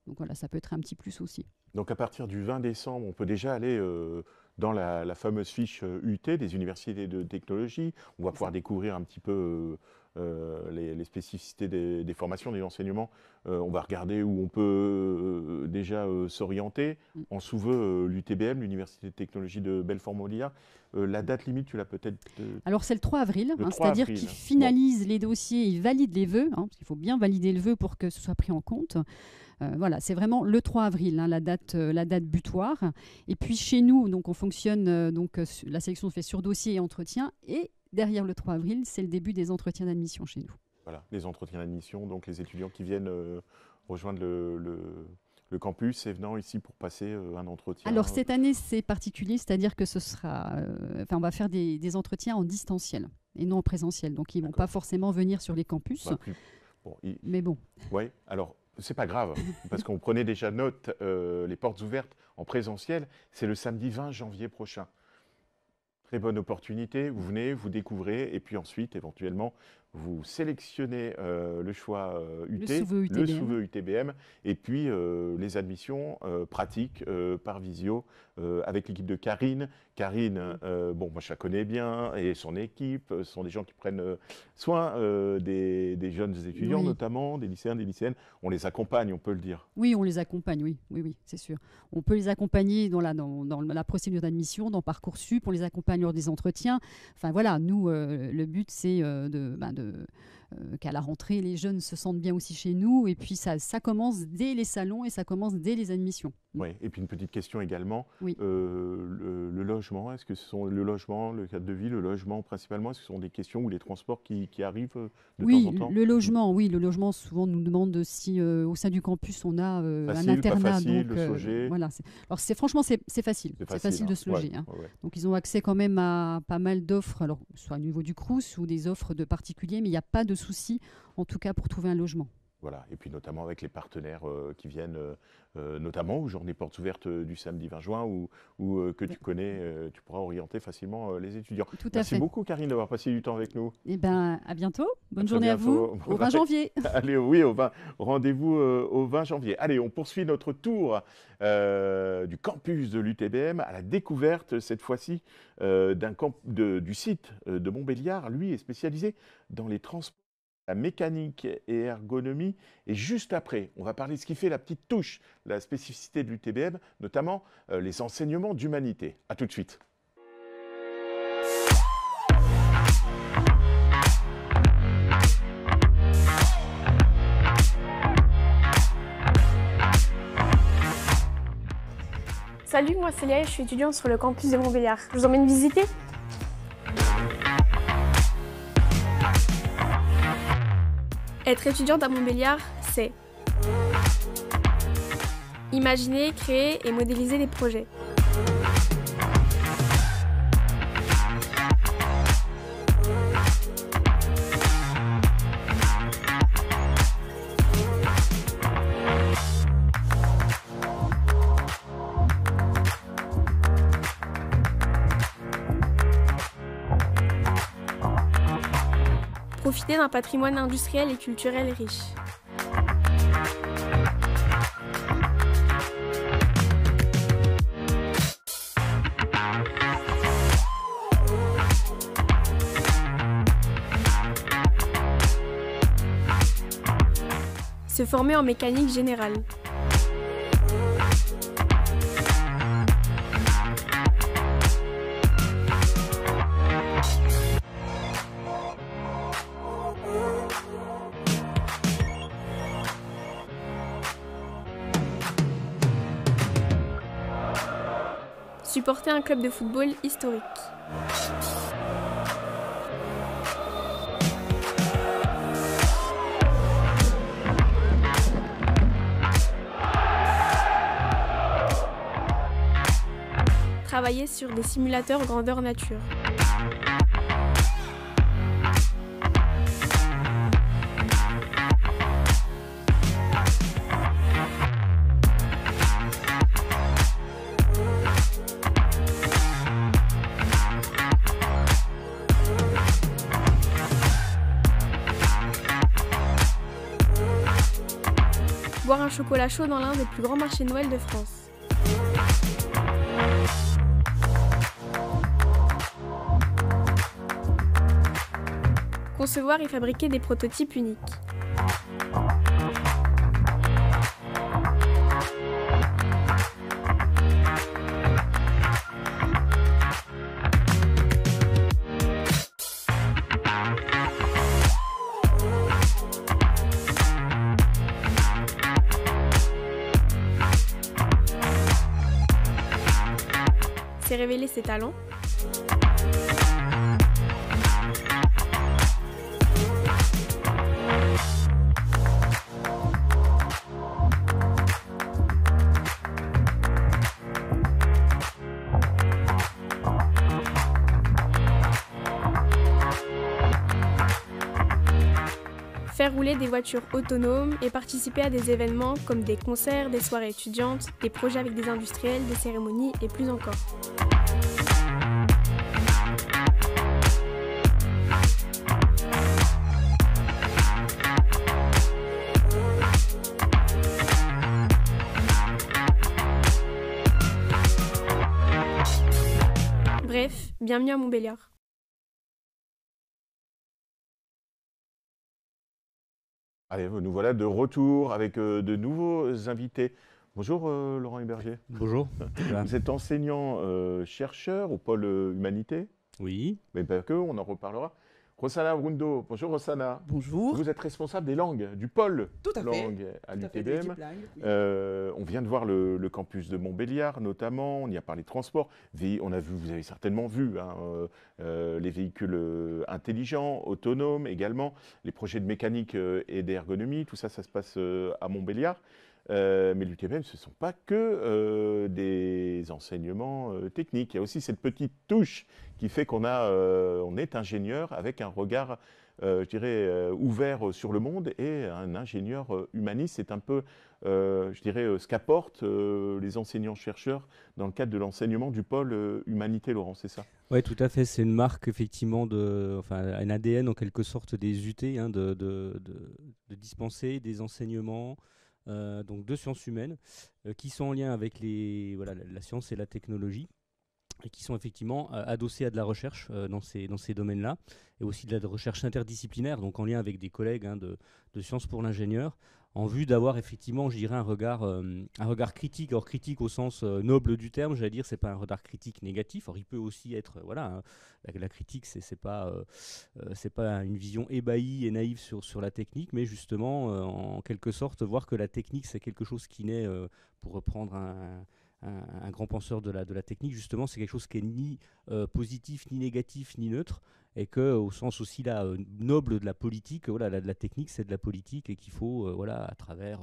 Donc voilà, ça peut être un petit plus aussi. Donc, à partir du 20 décembre, on peut déjà aller dans la fameuse fiche UT des universités de technologie. On va pouvoir découvrir un petit peu les spécificités des formations, des enseignements. On va regarder où on peut déjà s'orienter. En sous-vœu, l'UTBM, l'Université de technologie de Belfort-Montbéliard. La date limite, tu l'as peut-être... Alors, c'est le 3 avril, c'est-à-dire qu'ils finalisent les dossiers, ils valident les vœux, parce qu'il faut bien valider le vœu pour que ce soit pris en compte. Voilà, c'est vraiment le 3 avril, la date butoir. Et puis chez nous, donc on fonctionne, la sélection se fait sur dossier et entretien. Et derrière le 3 avril, c'est le début des entretiens d'admission chez nous. Voilà, les entretiens d'admission, donc les étudiants qui viennent rejoindre le campus et venant ici pour passer un entretien. Alors cette année, c'est particulier, c'est-à-dire que on va faire des entretiens en distanciel et non en présentiel. Donc ils ne vont pas forcément venir sur les campus. Mais bon. Oui, alors... C'est pas grave, parce qu'on prenait déjà note, les portes ouvertes en présentiel, c'est le samedi 20 janvier prochain. Très bonne opportunité, vous venez, vous découvrez, et puis ensuite, éventuellement, vous sélectionnez le choix UT, le sous-vœu UTBM, et puis les admissions pratiques par visio avec l'équipe de Karine. Karine, moi je la connais bien, et son équipe, ce sont des gens qui prennent soin des jeunes étudiants, notamment, des lycéens, des lycéennes. On les accompagne, on peut le dire. Oui, on les accompagne, oui, c'est sûr. On peut les accompagner dans la procédure d'admission, dans Parcoursup, on les accompagne lors des entretiens. Enfin voilà, nous, le but c'est qu'à la rentrée, les jeunes se sentent bien aussi chez nous. Et puis, ça commence dès les salons et ça commence dès les admissions. Oui, et puis une petite question également. Oui. Le logement, est-ce que ce sont le logement, le cadre de vie, le logement principalement, est-ce que ce sont des questions ou les transports qui arrivent de temps en temps? Le logement, souvent, nous demande si au sein du campus, on a un internat. Pas facile de se loger. Voilà, alors, franchement, c'est facile. C'est facile de se loger. Donc, ils ont accès quand même à pas mal d'offres, alors soit au niveau du Crous ou des offres de particuliers, mais il n'y a pas de souci, en tout cas, pour trouver un logement. Voilà, et puis notamment avec les partenaires qui viennent, notamment aux journées portes ouvertes du samedi 20 juin, où que tu connais, tu pourras orienter facilement les étudiants. Tout à fait. Merci beaucoup, Karine, d'avoir passé du temps avec nous. Eh bien, à bientôt. Bonne journée à vous, au 20 janvier. Allez, oui, rendez-vous au 20 janvier. Allez, on poursuit notre tour du campus de l'UTBM à la découverte, cette fois-ci, du site de Montbéliard. Lui est spécialisé dans les transports, la mécanique et ergonomie. Et juste après, on va parler de ce qui fait la petite touche, la spécificité de l'UTBM, notamment les enseignements d'humanité. À tout de suite. Salut, moi c'est Léa et je suis étudiante sur le campus de Montbéliard. Je vous emmène visiter? Être étudiante à Montbéliard, c'est imaginer, créer et modéliser des projets. Profiter d'un patrimoine industriel et culturel riche. Se former en mécanique générale. Supporter un club de football historique. Travailler sur des simulateurs grandeur nature. Boire un chocolat chaud dans l'un des plus grands marchés Noël de France. Concevoir et fabriquer des prototypes uniques. C'est révéler ses talents. Faire rouler des voitures autonomes et participer à des événements comme des concerts, des soirées étudiantes, des projets avec des industriels, des cérémonies et plus encore. Bref, bienvenue à Montbéliard. Allez, nous voilà de retour avec de nouveaux invités. Bonjour Laurent Héberger. Bonjour. Vous êtes enseignant-chercheur au pôle Humanité. Oui. Mais pas que, on en reparlera. Rossana Brundo. Bonjour Rossana. Bonjour. Vous êtes responsable des langues, du pôle Tout à fait. langue à Tout à fait, l'UTBM. l'équipe langue, oui. On vient de voir le campus de Montbéliard notamment, on y a parlé de transport. On a vu, vous avez certainement vu hein, les véhicules intelligents, autonomes également, les projets de mécanique et d'ergonomie, tout ça, ça se passe à Montbéliard. Mais l'UTBM, ce ne sont pas que des enseignements techniques. Il y a aussi cette petite touche qui fait qu'on on est ingénieur avec un regard, je dirais, ouvert sur le monde et un ingénieur humaniste. C'est un peu, je dirais, ce qu'apportent les enseignants-chercheurs dans le cadre de l'enseignement du pôle Humanité, Laurent, c'est ça? Oui, tout à fait. C'est une marque, effectivement, un ADN en quelque sorte des UT, hein, de dispenser des enseignements donc de sciences humaines qui sont en lien avec la science et la technologie et qui sont effectivement adossés à de la recherche dans ces domaines-là et aussi de la recherche interdisciplinaire, donc en lien avec des collègues hein, de Sciences pour l'ingénieur, en vue d'avoir effectivement, je dirais, un regard critique. Or, critique au sens noble du terme, j'allais dire, c'est pas un regard critique négatif. Or, il peut aussi être, voilà, hein, la critique, c'est pas une vision ébahie et naïve sur la technique, mais justement, en quelque sorte, voir que la technique, c'est quelque chose qui naît, pour reprendre un grand penseur de la technique, justement, c'est quelque chose qui est ni positif, ni négatif, ni neutre, et que au sens aussi là, noble de la politique, voilà, la technique c'est de la politique et qu'il faut, voilà, à travers,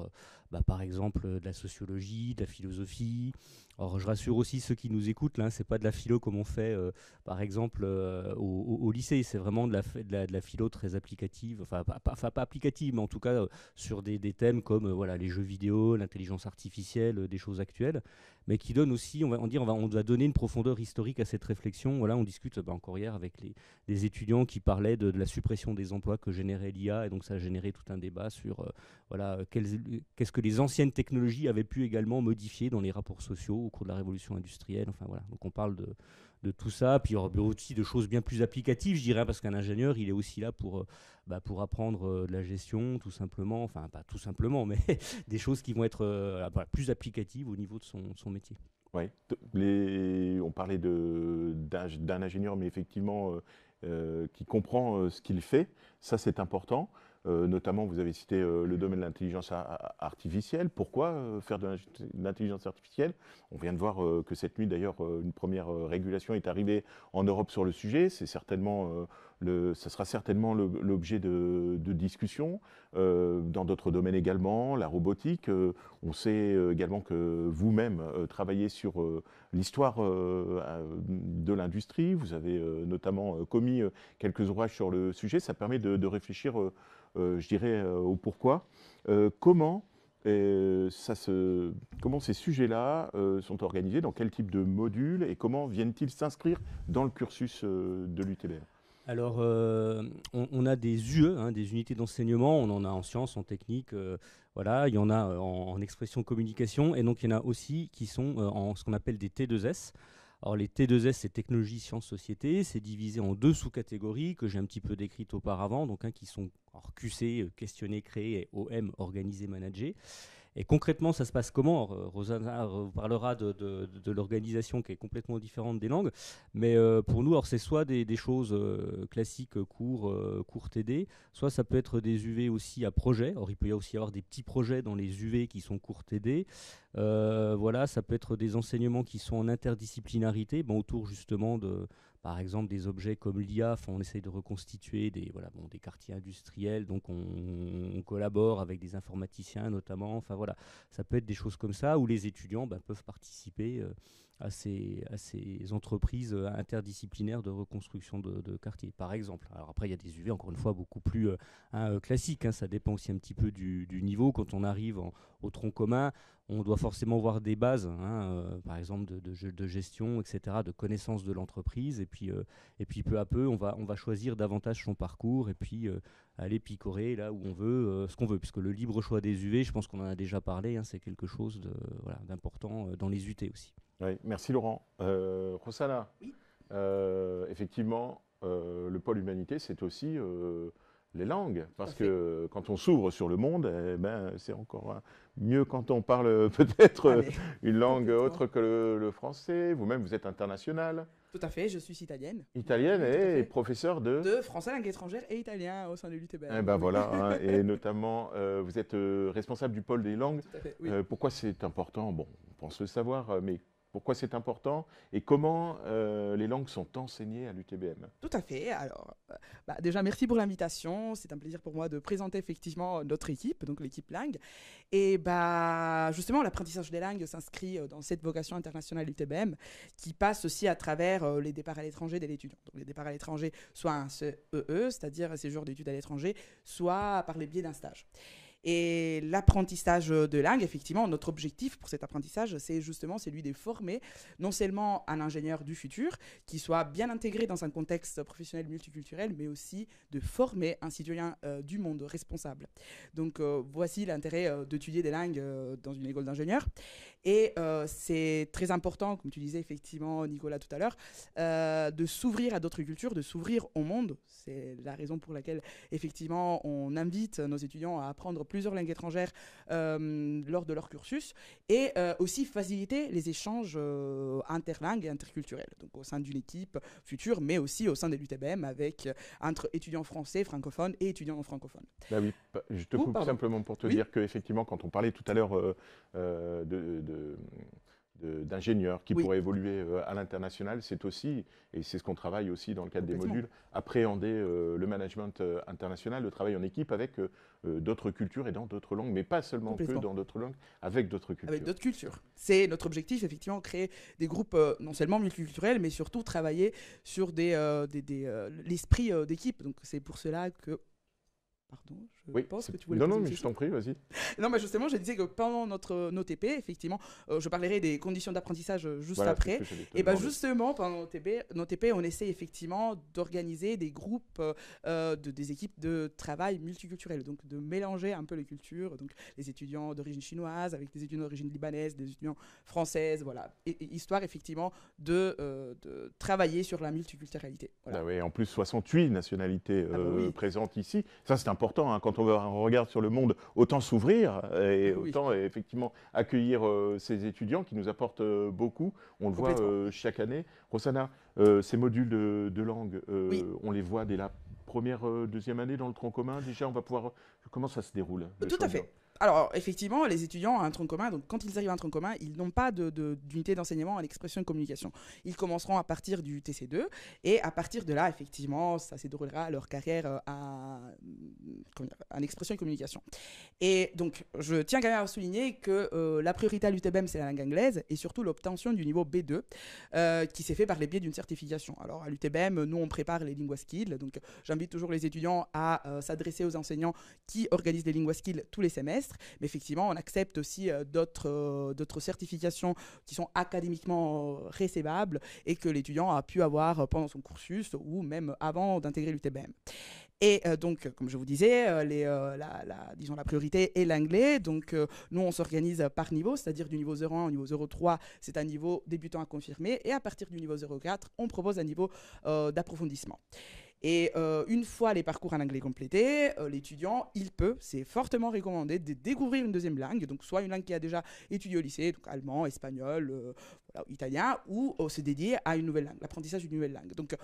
par exemple, de la sociologie, de la philosophie. Alors je rassure aussi ceux qui nous écoutent, là, c'est pas de la philo comme on fait, par exemple, au lycée, c'est vraiment de la philo très applicative, enfin pas applicative, mais en tout cas sur des thèmes comme voilà, les jeux vidéo, l'intelligence artificielle, des choses actuelles, mais qui donne aussi, on va donner une profondeur historique à cette réflexion. Voilà, on discute encore hier avec des étudiants qui parlaient de la suppression des emplois que générait l'IA, et donc ça a généré tout un débat sur voilà, qu'est-ce que les anciennes technologies avaient pu également modifier dans les rapports sociaux au cours de la révolution industrielle. Enfin voilà, donc on parle de tout ça, puis il y aura aussi de choses bien plus applicatives, je dirais, parce qu'un ingénieur, il est aussi là pour apprendre de la gestion, tout simplement, enfin pas tout simplement, mais des choses qui vont être plus applicatives au niveau de son métier. Oui, on parlait d'un ingénieur, mais effectivement, qui comprend ce qu'il fait, ça c'est important. Notamment, vous avez cité le domaine de l'intelligence artificielle. Pourquoi faire de l'intelligence artificielle? On vient de voir que cette nuit, d'ailleurs, une première régulation est arrivée en Europe sur le sujet. C'est certainement, ça sera certainement l'objet de discussions. Dans d'autres domaines également, la robotique. On sait également que vous-même travaillez sur l'histoire de l'industrie. Vous avez notamment commis quelques ouvrages sur le sujet. Ça permet de réfléchir, je dirais, au pourquoi. Comment ces sujets-là sont organisés, dans quel type de module et comment viennent-ils s'inscrire dans le cursus de l'UTBM? Alors, on a des UE, des unités d'enseignement, on en a en sciences, en technique, voilà, il y en a en expression communication, et donc il y en a aussi qui sont en ce qu'on appelle des T2S. Alors les T2S, c'est technologie, sciences, société, c'est divisé en 2 sous-catégories que j'ai un petit peu décrites auparavant, donc qui sont QC, questionner, créer, et OM, organiser, manager. Et concrètement, ça se passe comment? Rosanna vous parlera de l'organisation qui est complètement différente des langues. Mais pour nous, c'est soit des choses classiques, cours TD, soit ça peut être des UV aussi à projet. Or, il peut y aussi avoir des petits projets dans les UV qui sont cours TD. Voilà, ça peut être des enseignements qui sont en interdisciplinarité, autour justement par exemple, des objets comme l'IA. On essaye de reconstituer des quartiers industriels, donc on collabore avec des informaticiens notamment. Enfin voilà, ça peut être des choses comme ça où les étudiants peuvent participer à ces entreprises interdisciplinaires de reconstruction de quartiers, par exemple. Alors après, il y a des UV, encore une fois, beaucoup plus classiques. Ça dépend aussi un petit peu du niveau. Quand on arrive au tronc commun, on doit forcément voir des bases, par exemple de gestion, etc., de connaissance de l'entreprise. Et puis peu à peu, on va choisir davantage son parcours et puis aller picorer là où on veut, ce qu'on veut. Puisque le libre choix des UV, je pense qu'on en a déjà parlé, c'est quelque chose d'important dans les UT aussi. Oui, merci Laurent. Rosanna, oui. Effectivement, le pôle humanité, c'est aussi les langues, parce que quand on s'ouvre sur le monde, c'est encore mieux quand on parle peut-être une langue autre que le français. Vous-même, vous êtes international. Tout à fait, je suis italienne. Italienne et professeur de français, langue étrangère et italien au sein de l'UTBM. Eh ben voilà, et notamment, vous êtes responsable du pôle des langues. Tout à fait, oui. Pourquoi c'est important? Bon, on pense le savoir, mais pourquoi c'est important et comment les langues sont enseignées à l'UTBM? Tout à fait. Alors, déjà, merci pour l'invitation. C'est un plaisir pour moi de présenter effectivement notre équipe, donc l'équipe Langue. Et justement, l'apprentissage des langues s'inscrit dans cette vocation internationale UTBM qui passe aussi à travers les départs à l'étranger de l'étudiant. Donc, les départs à l'étranger, soit un CEE, c'est-à-dire un séjour d'études à l'étranger, soit par les biais d'un stage. Et l'apprentissage de langue, effectivement, notre objectif pour cet apprentissage, c'est justement celui de former non seulement un ingénieur du futur qui soit bien intégré dans un contexte professionnel multiculturel, mais aussi de former un citoyen du monde responsable. Donc voici l'intérêt d'étudier des langues dans une école d'ingénieurs. Et c'est très important, comme tu disais effectivement Nicolas tout à l'heure, de s'ouvrir à d'autres cultures, de s'ouvrir au monde. C'est la raison pour laquelle effectivement on invite nos étudiants à apprendre plusieurs langues étrangères lors de leur cursus et aussi faciliter les échanges interlangues et interculturels, donc au sein d'une équipe future, mais aussi au sein de l'UTBM entre étudiants français, francophones et étudiants non francophones. Bah oui, je te coupe simplement pour te dire qu'effectivement, quand on parlait tout à l'heure d'ingénieurs qui Oui. pourraient évoluer à l'international, c'est aussi, et c'est ce qu'on travaille aussi dans le cadre des Complètement. modules, appréhender le management international, le travail en équipe avec d'autres cultures et dans d'autres langues, mais pas seulement que Complètement. dans d'autres langues, avec d'autres cultures. Avec d'autres cultures. C'est notre objectif, effectivement, créer des groupes non seulement multiculturels, mais surtout travailler sur l'esprit d'équipe. Donc c'est pour cela que... Pardon, je pense que tu voulais Non, poser non, une mais je question. t'en prie, vas-y. Non, mais justement, je disais que pendant nos TP, effectivement, je parlerai des conditions d'apprentissage juste Voilà, après. c'est ce que j'allais te Et bien demander. justement, pendant nos TP, on essaie effectivement d'organiser des groupes, des équipes de travail multiculturelles, donc de mélanger un peu les cultures, donc les étudiants d'origine chinoise avec des étudiants d'origine libanaise, des étudiants françaises, voilà, et histoire effectivement de travailler sur la multiculturalité. Voilà. Ah ouais, en plus, 68 nationalités Ah bah oui. présentes ici. Ça, c'est important. Hein, quand on regarde sur le monde, autant s'ouvrir et Oui. autant effectivement accueillir ces étudiants qui nous apportent beaucoup. On le voit Complètement. chaque année. Rossana, ces modules de langue, Oui. on les voit dès la première, deuxième année dans le tronc commun. Déjà, on va pouvoir... Comment ça se déroule Tout à fait. Alors, effectivement, les étudiants ont un tronc commun. Donc, quand ils arrivent à un tronc commun, ils n'ont pas d'unité d'enseignement en expression et communication. Ils commenceront à partir du TC2. Et à partir de là, effectivement, ça se déroulera leur carrière en expression et communication. Et donc, je tiens quand même à souligner que la priorité à l'UTBM, c'est la langue anglaise et surtout l'obtention du niveau B2 qui s'est fait par les biais d'une certification. Alors, à l'UTBM, nous, on prépare les Lingua Skills. Donc, j'invite toujours les étudiants à s'adresser aux enseignants qui organisent les Lingua Skills tous les semestres. Mais effectivement, on accepte aussi d'autres certifications qui sont académiquement recevables et que l'étudiant a pu avoir pendant son cursus ou même avant d'intégrer l'UTBM. Et donc, comme je vous disais, disons, la priorité est l'anglais. Donc, nous, on s'organise par niveau, c'est-à-dire du niveau 01 au niveau 03, c'est un niveau débutant à confirmer. Et à partir du niveau 04, on propose un niveau d'approfondissement. Et une fois les parcours en anglais complétés, l'étudiant, il peut, c'est fortement recommandé, de découvrir une deuxième langue, donc soit une langue qu'il a déjà étudiée au lycée, donc allemand, espagnol, italien, ou se dédier à une nouvelle langue, l'apprentissage d'une nouvelle langue. Donc,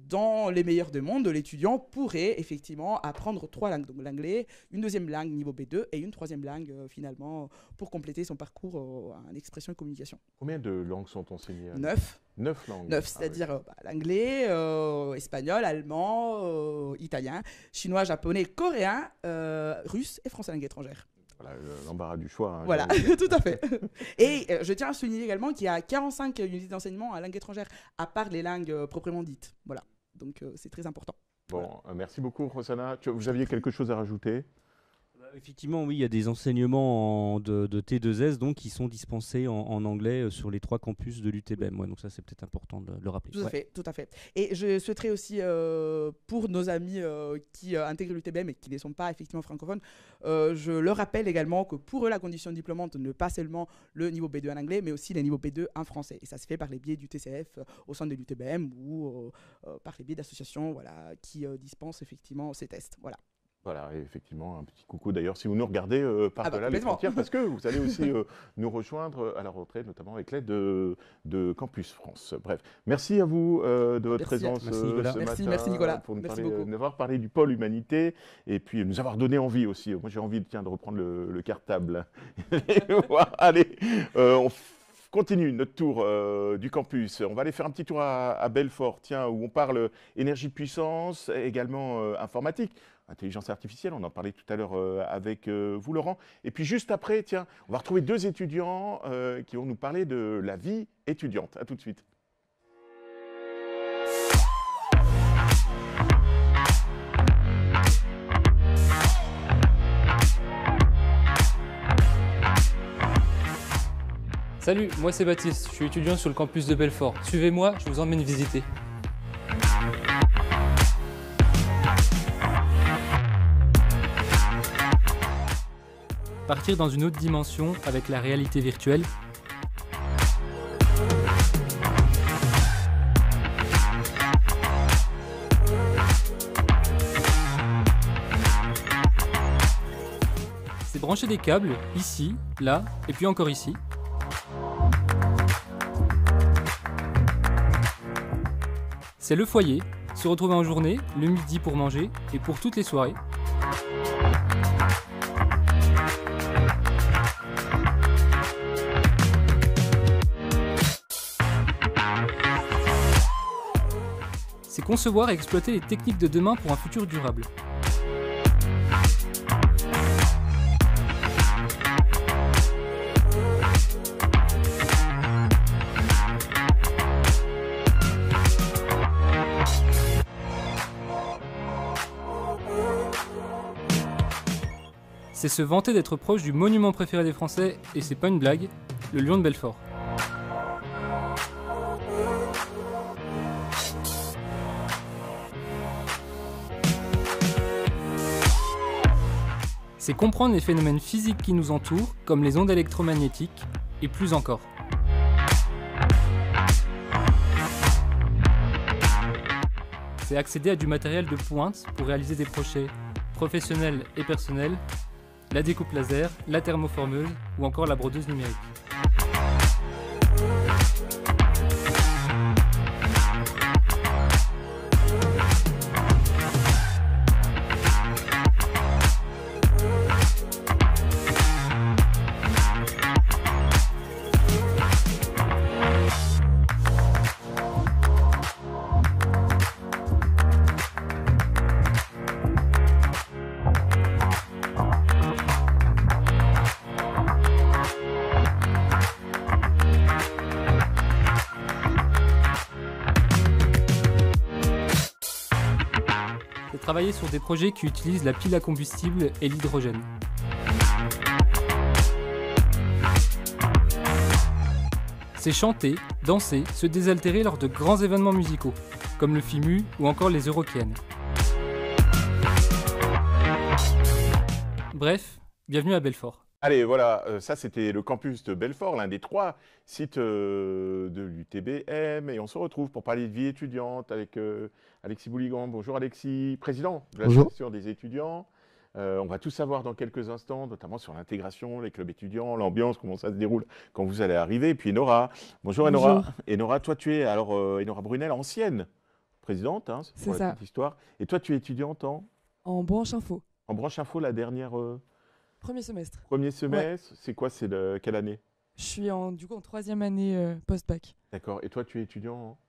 dans les meilleurs des mondes, l'étudiant pourrait effectivement apprendre 3 langues, donc l'anglais, une deuxième langue niveau B2 et une troisième langue finalement pour compléter son parcours en expression et communication. Combien de langues sont enseignées 9. 9 langues. 9, c'est-à-dire l'anglais, espagnol, allemand, italien, chinois, japonais, coréen, russe et français langue étrangère. Voilà, l'embarras du choix. Hein, Voilà, tout à fait. Et je tiens à souligner également qu'il y a 45 unités d'enseignement en langue étrangère, à part les langues proprement dites. Voilà, donc c'est très important. Bon, merci beaucoup, Rossana. Vous aviez quelque chose à rajouter ? Effectivement, oui, il y a des enseignements de T2S donc, qui sont dispensés en anglais sur les 3 campus de l'UTBM. Ouais, donc ça, c'est peut-être important de le rappeler. Tout à fait, tout à fait. Et je souhaiterais aussi, pour nos amis qui intègrent l'UTBM et qui ne sont pas effectivement francophones, je leur rappelle également que pour eux, la condition diplômante ne pas seulement le niveau B2 en anglais, mais aussi le niveau B2 en français. Et ça se fait par les biais du TCF au sein de l'UTBM ou par les biais d'associations qui dispensent effectivement ces tests. Voilà. Voilà, et effectivement, un petit coucou d'ailleurs si vous nous regardez par-delà les complètement. frontières, parce que vous allez aussi nous rejoindre à la rentrée, notamment avec l'aide de Campus France. Bref, merci à vous de votre présence Merci, Nicolas. ce Merci, matin. merci, Nicolas. Pour Merci beaucoup. nous avoir parlé du pôle humanité et puis nous avoir donné envie aussi. Moi j'ai envie de reprendre le cartable. Allez, on continue notre tour du campus. On va aller faire un petit tour à Belfort, tiens, où on parle énergie de puissance, également informatique. Intelligence artificielle, on en parlait tout à l'heure avec vous, Laurent. Et puis juste après, tiens, on va retrouver 2 étudiants qui vont nous parler de la vie étudiante. À tout de suite. Salut, moi c'est Baptiste, je suis étudiant sur le campus de Belfort. Suivez-moi, je vous emmène visiter. Partir dans une autre dimension avec la réalité virtuelle. C'est brancher des câbles, ici, là, et puis encore ici. C'est le foyer, se retrouver en journée, le midi pour manger, et pour toutes les soirées. c'est concevoir et exploiter les techniques de demain pour un futur durable. C'est se vanter d'être proche du monument préféré des Français, et c'est pas une blague, le Lion de Belfort. C'est comprendre les phénomènes physiques qui nous entourent, comme les ondes électromagnétiques, et plus encore. C'est accéder à du matériel de pointe pour réaliser des projets professionnels et personnels, la découpe laser, la thermoformeuse ou encore la brodeuse numérique. Travailler sur des projets qui utilisent la pile à combustible et l'hydrogène. C'est chanter, danser, se désaltérer lors de grands événements musicaux, comme le FIMU ou encore les Eurokéennes. Bref, bienvenue à Belfort. Allez, voilà, ça c'était le campus de Belfort, l'un des 3 sites de l'UTBM. Et on se retrouve pour parler de vie étudiante avec Alexis Bouligan. Bonjour Alexis, président de l'association des étudiants. On va tout savoir dans quelques instants, notamment sur l'intégration, les clubs étudiants, l'ambiance, comment ça se déroule quand vous allez arriver. Et puis Enora. Bonjour Enora. Enora, toi tu es, alors Enora Brunel, ancienne présidente, hein, c'est ça. Cette histoire. Et toi tu es étudiante en branche info. En branche info, la dernière... Premier semestre. Premier semestre, ouais. C'est quoi, c'est quelle année? Je suis en 3e année post-bac. D'accord, et toi tu es étudiant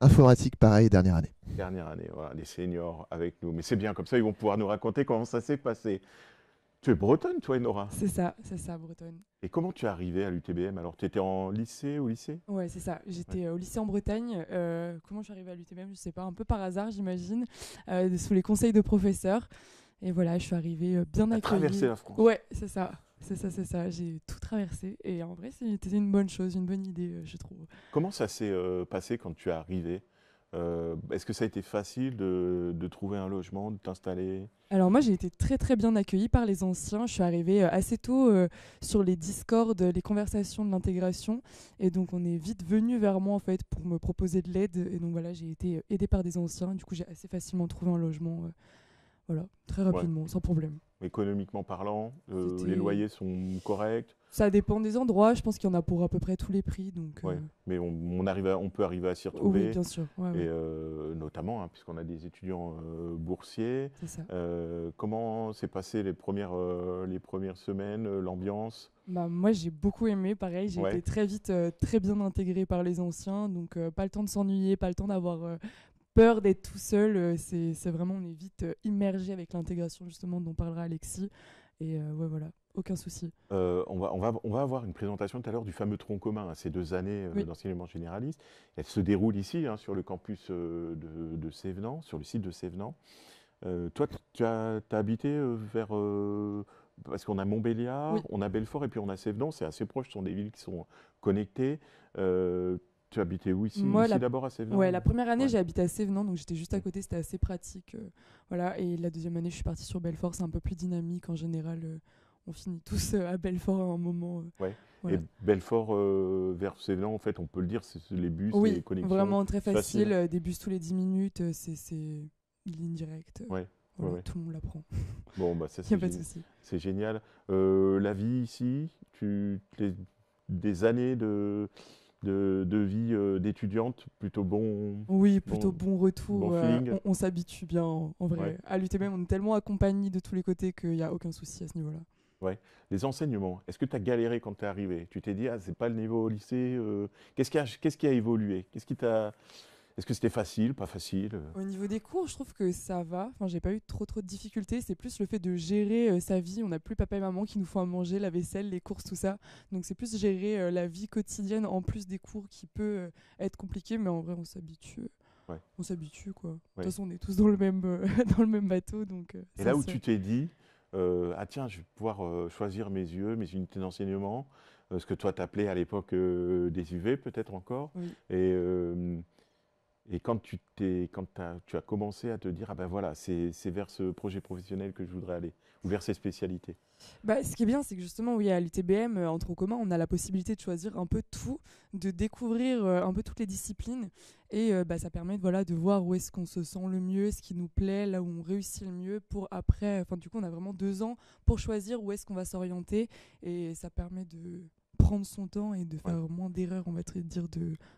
Informatique, pareil, dernière année. Dernière année, voilà, les seniors avec nous. Mais c'est bien, comme ça ils vont pouvoir nous raconter comment ça s'est passé. Tu es bretonne, toi, Enora? C'est ça, bretonne. Et comment tu es arrivée à l'UTBM? Alors, tu étais en lycée, au lycée? Ouais, c'est ça. J'étais au lycée en Bretagne. Comment je suis arrivée à l'UTBM? Je sais pas, un peu par hasard, j'imagine, sous les conseils de professeurs. Et voilà, je suis arrivée bien accueillie. Traverser la France. Ouais, c'est ça. C'est ça. J'ai tout traversé. Et en vrai, c'était une bonne chose, une bonne idée, je trouve. Comment ça s'est passé quand tu es arrivée? Est-ce que ça a été facile de trouver un logement, de t'installer? Alors moi, j'ai été très très bien accueillie par les anciens. Je suis arrivée assez tôt sur les Discord, les conversations de l'intégration. Et donc, on est vite venu vers moi en fait pour me proposer de l'aide. Et donc voilà, j'ai été aidée par des anciens. Du coup, j'ai assez facilement trouvé un logement. Voilà, très rapidement, sans problème. Économiquement parlant, les loyers sont corrects? Ça dépend des endroits, je pense qu'il y en a pour à peu près tous les prix. Donc, ouais. Mais on peut arriver à s'y retrouver. Oui, bien sûr. Ouais, et notamment, hein, puisqu'on a des étudiants boursiers. C'est ça. Comment s'est passé les premières semaines, l'ambiance? Moi, j'ai beaucoup aimé, pareil. J'ai été très vite très bien intégrée par les anciens. Donc, pas le temps de s'ennuyer, pas le temps d'avoir... peur d'être tout seul, c'est vraiment, on est vite immergé avec l'intégration justement dont parlera Alexis. Et ouais, voilà, aucun souci. On va avoir une présentation tout à l'heure du fameux tronc commun, hein, ces 2 années d'enseignement généraliste. Elle se déroule ici, hein, sur le campus de Sévenans, sur le site de Sévenans. Toi, tu as habité vers... parce qu'on a Montbéliard, on a Belfort et puis on a Sévenans, c'est assez proche, ce sont des villes qui sont connectées. Tu habitais où ici? Moi, ici d'abord à Sévenans? Ouais, la première année, j'ai habité à Sévenans, donc j'étais juste à côté, c'était assez pratique. Voilà. Et la deuxième année, je suis partie sur Belfort, c'est un peu plus dynamique. En général, on finit tous à Belfort à un moment. Ouais. Voilà. Et Belfort vers Sévenans, en fait, on peut le dire, c'est les bus, les connexions. Vraiment très facile. Des bus tous les 10 minutes, c'est ligne directe. Ouais. Voilà, tout le monde la prend. Bon, bah ça, c'est génial. La vie ici, des années de vie d'étudiante, plutôt bon. Oui, plutôt bon retour. Bon on s'habitue bien en vrai. Ouais. À l'UTBM, on est tellement accompagnés de tous les côtés qu'il n'y a aucun souci à ce niveau-là. Ouais. Les enseignements, est-ce que tu as galéré quand tu es arrivé? Tu t'es dit, c'est pas le niveau au lycée. Qu'est-ce qui a évolué? Est-ce que c'était facile, pas facile? Au niveau des cours, je trouve que ça va. Enfin, j'ai pas eu trop de difficultés. C'est plus le fait de gérer sa vie. On n'a plus papa et maman qui nous font à manger, la vaisselle, les courses, tout ça. Donc c'est plus gérer la vie quotidienne en plus des cours qui peut être compliqué, mais en vrai on s'habitue. Ouais. On s'habitue quoi. De toute Ouais. façon on est tous dans le même dans le même bateau, donc. Et là où tu t'es dit, ah tiens, je vais pouvoir choisir mes UE, mes unités d'enseignement, ce que toi t'appelais à l'époque des UV peut-être encore. Oui. Et quand tu as commencé à te dire, ah ben voilà, c'est vers ce projet professionnel que je voudrais aller, ou vers ces spécialités. Bah, ce qui est bien, c'est que justement, oui, à l'UTBM, en tronc commun, on a la possibilité de choisir un peu tout, de découvrir un peu toutes les disciplines. Et ça permet voilà, de voir où est-ce qu'on se sent le mieux, ce qui nous plaît, là où on réussit le mieux pour après. Enfin, du coup, on a vraiment 2 ans pour choisir où est-ce qu'on va s'orienter. Et ça permet de prendre son temps et de faire moins d'erreurs, on va dire,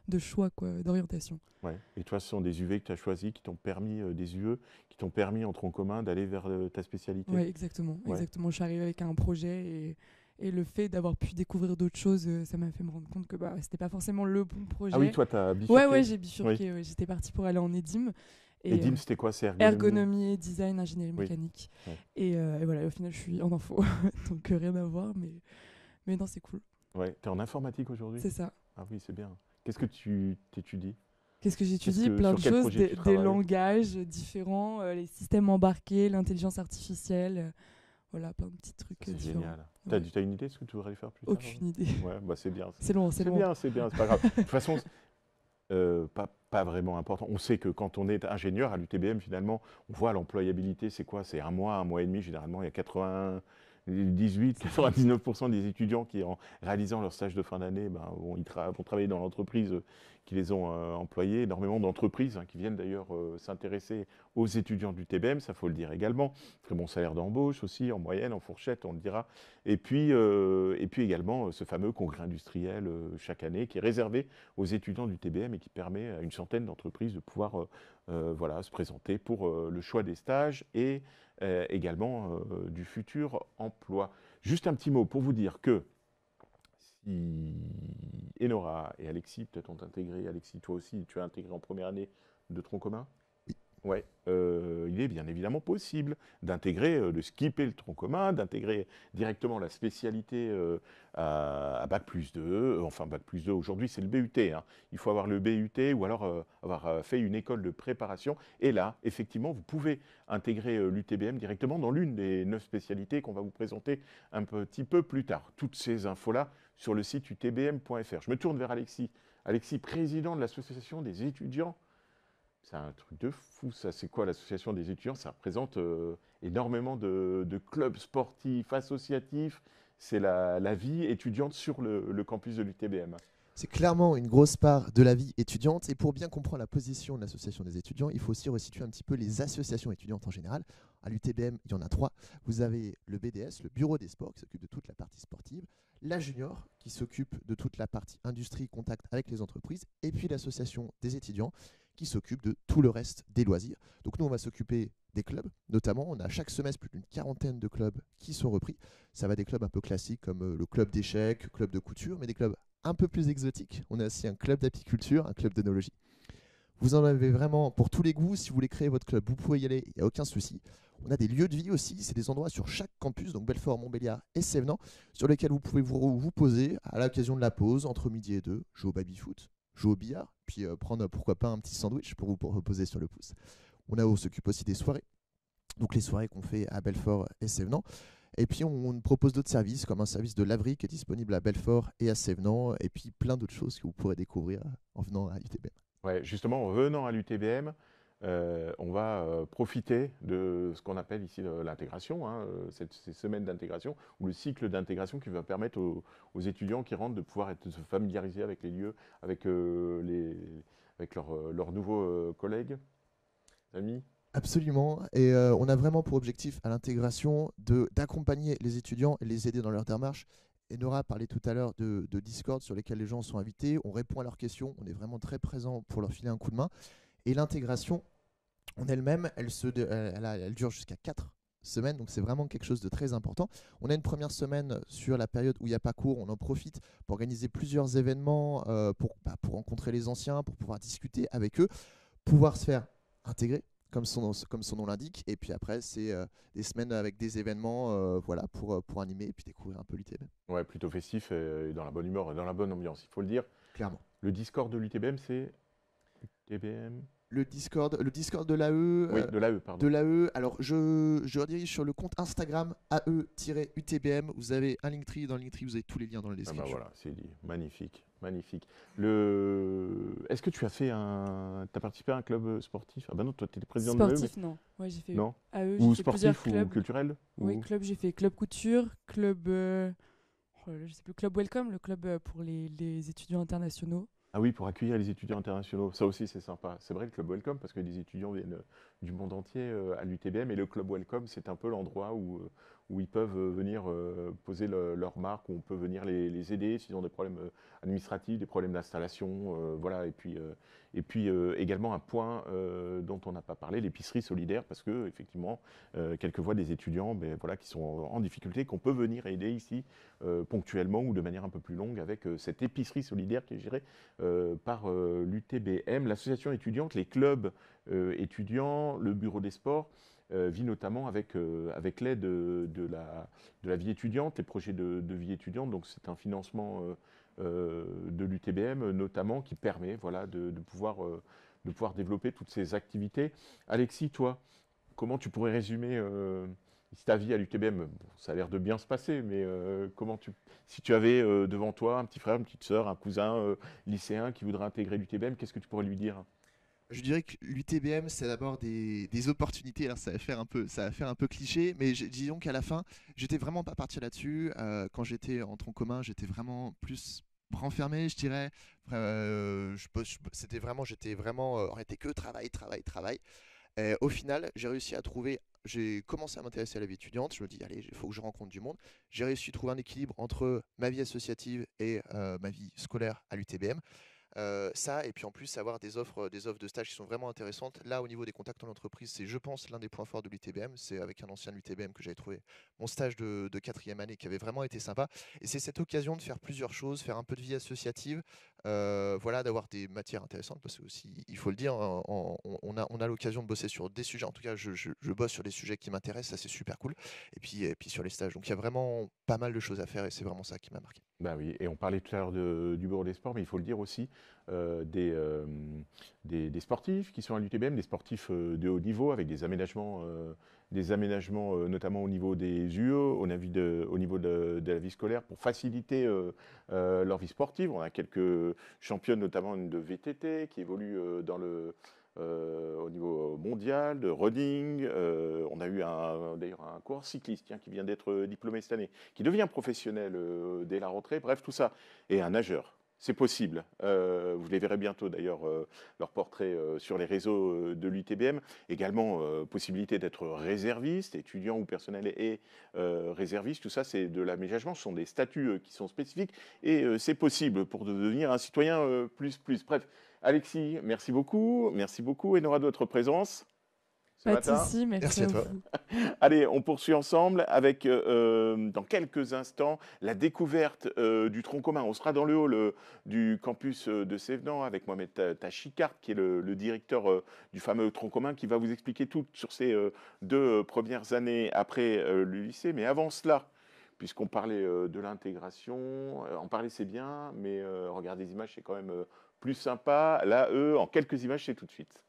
de choix, d'orientation. Ouais. Et toi, ce sont des UV que tu as choisis, qui t'ont permis, des UE, qui t'ont permis en tronc commun d'aller vers ta spécialité. Oui, exactement, Ouais. exactement. Je suis arrivée avec un projet et le fait d'avoir pu découvrir d'autres choses, ça m'a fait me rendre compte que c'était pas forcément le bon projet. Ah oui, toi, tu as bifurqué. Ouais, j'ai bifurqué. Ouais. J'étais partie pour aller en EDIM. Et EDIM, c'était quoi? C'est ergonomie, design, ingénierie mécanique. Ouais. Et voilà, au final, je suis en info. Donc rien à voir, mais non, c'est cool. Ouais. Tu es en informatique aujourd'hui? C'est ça. Ah oui, c'est bien. Qu'est-ce que tu t'étudies? Qu'est-ce que j'étudie? Plein de choses, des langages différents, les systèmes embarqués, l'intelligence artificielle, voilà, plein de petits trucs différents. Génial. Ouais. Tu as une idée de ce que tu voudrais aller faire plus tard? Aucune idée. Ouais, bah c'est bien. C'est loin. C'est bien, c'est pas grave. De toute façon, pas vraiment important. On sait que quand on est ingénieur à l'UTBM, finalement, on voit l'employabilité, c'est quoi? C'est un mois et demi, généralement. Il y a 99% des étudiants qui, en réalisant leur stage de fin d'année, vont travailler dans l'entreprise qui les ont employés. Énormément d'entreprises qui viennent d'ailleurs s'intéresser aux étudiants du TBM, ça faut le dire également. Très bon salaire d'embauche aussi, en moyenne, en fourchette, on le dira. Et puis également ce fameux congrès industriel chaque année qui est réservé aux étudiants du TBM et qui permet à une centaine d'entreprises de pouvoir se présenter pour le choix des stages et également du futur emploi. Juste un petit mot pour vous dire que si Enora et Alexis peut-être ont intégré, Alexis toi aussi tu as intégré en première année de tronc commun? Ouais, il est bien évidemment possible d'intégrer, de skipper le tronc commun, d'intégrer directement la spécialité à Bac+2. Enfin, Bac+2, aujourd'hui, c'est le BUT. Il faut avoir le BUT ou alors avoir fait une école de préparation. Et là, effectivement, vous pouvez intégrer l'UTBM directement dans l'une des 9 spécialités qu'on va vous présenter un petit peu plus tard. Toutes ces infos-là sur le site utbm.fr. Je me tourne vers Alexis. Alexis, président de l'association des étudiants. C'est un truc de fou, ça. C'est quoi l'association des étudiants? Ça représente énormément de clubs sportifs, associatifs. C'est la vie étudiante sur le campus de l'UTBM. C'est clairement une grosse part de la vie étudiante. Et pour bien comprendre la position de l'association des étudiants, il faut aussi resituer un petit peu les associations étudiantes en général. À l'UTBM, il y en a 3. Vous avez le BDS, le Bureau des sports, qui s'occupe de toute la partie sportive. La Junior, qui s'occupe de toute la partie industrie, contact avec les entreprises. Et puis l'association des étudiants, qui s'occupe de tout le reste des loisirs. Donc nous, on va s'occuper des clubs, notamment. On a chaque semestre plus d'une 40aine de clubs qui sont repris. Ça va des clubs un peu classiques comme le club d'échecs, club de couture, mais des clubs un peu plus exotiques. On a aussi un club d'apiculture, un club d'œnologie. Vous en avez vraiment pour tous les goûts. Si vous voulez créer votre club, vous pouvez y aller, il n'y a aucun souci. On a des lieux de vie aussi, c'est des endroits sur chaque campus, donc Belfort, Montbéliard et Sévenans, sur lesquels vous pouvez vous poser à l'occasion de la pause, entre midi et 2, jouer au baby-foot, jouer au billard, puis prendre pourquoi pas un petit sandwich pour vous reposer sur le pouce. On s'occupe aussi des soirées, donc les soirées qu'on fait à Belfort et Sévenans. Et puis on propose d'autres services, comme un service de laverie qui est disponible à Belfort et à Sévenans, et puis plein d'autres choses que vous pourrez découvrir en venant à l'UTBM. Ouais, justement, en venant à l'UTBM, on va profiter de ce qu'on appelle ici l'intégration, ces semaines d'intégration, ou le cycle d'intégration qui va permettre aux étudiants qui rentrent de pouvoir se familiariser avec les lieux, avec leurs nouveaux collègues, amis. Absolument, et on a vraiment pour objectif à l'intégration d'accompagner les étudiants et les aider dans leur démarche. Enora parlait tout à l'heure de Discord sur lesquels les gens sont invités, on répond à leurs questions, on est vraiment très présent pour leur filer un coup de main. Et l'intégration en elle-même, elle dure jusqu'à 4 semaine, donc c'est vraiment quelque chose de très important. On a une première semaine sur la période où il n'y a pas cours, on en profite pour organiser plusieurs événements pour rencontrer les anciens, pour pouvoir discuter avec eux, pouvoir se faire intégrer comme son nom l'indique, et puis après c'est des semaines avec des événements pour animer et puis découvrir un peu l'UTBM. Ouais, plutôt festif et dans la bonne humeur et dans la bonne ambiance, il faut le dire. Clairement. Le Discord de l'UTBM, c'est UTBM. Le Discord de l'AE. Oui, de l'AE, pardon. De l'AE. Alors, je redirige sur le compte Instagram AE-UTBM. Vous avez un Linktree. Dans le Linktree, vous avez tous les liens dans la description. Ah bah voilà, c'est dit. Magnifique, magnifique. Est-ce que tu as participé à un club sportif? Ah bah non, toi, tu étais président de l'AE. Sportif, non. Ouais, j'ai fait non. AE, ou j'ai fait plusieurs sportif clubs. ou culturel Oui, club, j'ai fait club couture, club... je sais plus, club Welcome, le club pour les étudiants internationaux. Ah oui, pour accueillir les étudiants internationaux. Ça aussi, c'est sympa. C'est vrai, le Club Welcome, parce que les étudiants viennent du monde entier à l'UTBM. Et le Club Welcome, c'est un peu l'endroit où ils peuvent venir poser leur marque, où on peut venir les aider s'ils ont des problèmes administratifs, des problèmes d'installation. Voilà. Et puis également un point dont on n'a pas parlé, l'épicerie solidaire, parce que effectivement, quelquefois des étudiants qui sont en difficulté, qu'on peut venir aider ici ponctuellement ou de manière un peu plus longue avec cette épicerie solidaire qui est gérée par l'UTBM, l'association étudiante, les clubs étudiants, le bureau des sports, vit notamment avec l'aide de la vie étudiante, les projets de vie étudiante. Donc c'est un financement de l'UTBM notamment qui permet de pouvoir développer toutes ces activités. Alexis, toi, comment tu pourrais résumer ta vie à l'UTBM? Ça a l'air de bien se passer, mais si tu avais devant toi un petit frère, une petite sœur, un cousin lycéen qui voudrait intégrer l'UTBM, qu'est-ce que tu pourrais lui dire? Je dirais que l'UTBM, c'est d'abord des opportunités. Alors ça va faire un peu cliché, mais disons qu'à la fin, j'étais vraiment pas parti là-dessus. Quand j'étais en tronc commun, j'étais vraiment plus renfermé, je dirais. J'étais vraiment orienté que travail. Au final, j'ai commencé à m'intéresser à la vie étudiante. Je me dis, allez, il faut que je rencontre du monde. J'ai réussi à trouver un équilibre entre ma vie associative et ma vie scolaire à l'UTBM. Et puis en plus avoir des offres de stage qui sont vraiment intéressantes. Là, au niveau des contacts en entreprise, c'est, je pense, l'un des points forts de l'UTBM. C'est avec un ancien de l'UTBM que j'avais trouvé mon stage de 4e année qui avait vraiment été sympa. Et c'est cette occasion de faire plusieurs choses, faire un peu de vie associative, d'avoir des matières intéressantes, parce que aussi, il faut le dire, on a l'occasion de bosser sur des sujets. En tout cas, je bosse sur des sujets qui m'intéressent, ça c'est super cool. Et puis sur les stages. Donc il y a vraiment pas mal de choses à faire et c'est vraiment ça qui m'a marqué. Bah oui, et on parlait tout à l'heure du bureau des sports, mais il faut le dire aussi, des sportifs qui sont à l'UTBM, des sportifs de haut niveau avec des aménagements notamment au niveau des UE, au niveau de la vie scolaire pour faciliter leur vie sportive. On a quelques championnes, notamment une de VTT qui évolue au niveau mondial, de running. On a eu d'ailleurs un coureur cycliste qui vient d'être diplômé cette année, qui devient professionnel dès la rentrée. Bref, tout ça. Et un nageur. C'est possible. Vous les verrez bientôt d'ailleurs, leur portrait sur les réseaux de l'UTBM. Également, possibilité d'être réserviste, étudiant ou personnel et réserviste. Tout ça, c'est de l'aménagement. Ce sont des statuts qui sont spécifiques et c'est possible pour devenir un citoyen plus. Bref, Alexis, merci beaucoup. Merci beaucoup, Enora, de votre présence. Pas de souci, merci à toi. Allez, on poursuit ensemble avec, dans quelques instants, la découverte du tronc commun. On sera dans le hall du campus de Sévenant avec Mohamed Tachikart, qui est le directeur du fameux tronc commun, qui va vous expliquer tout sur ces 2 premières années après le lycée. Mais avant cela, puisqu'on parlait de l'intégration, en parler c'est bien, mais regarder des images, c'est quand même plus sympa. Là, en quelques images, c'est tout de suite.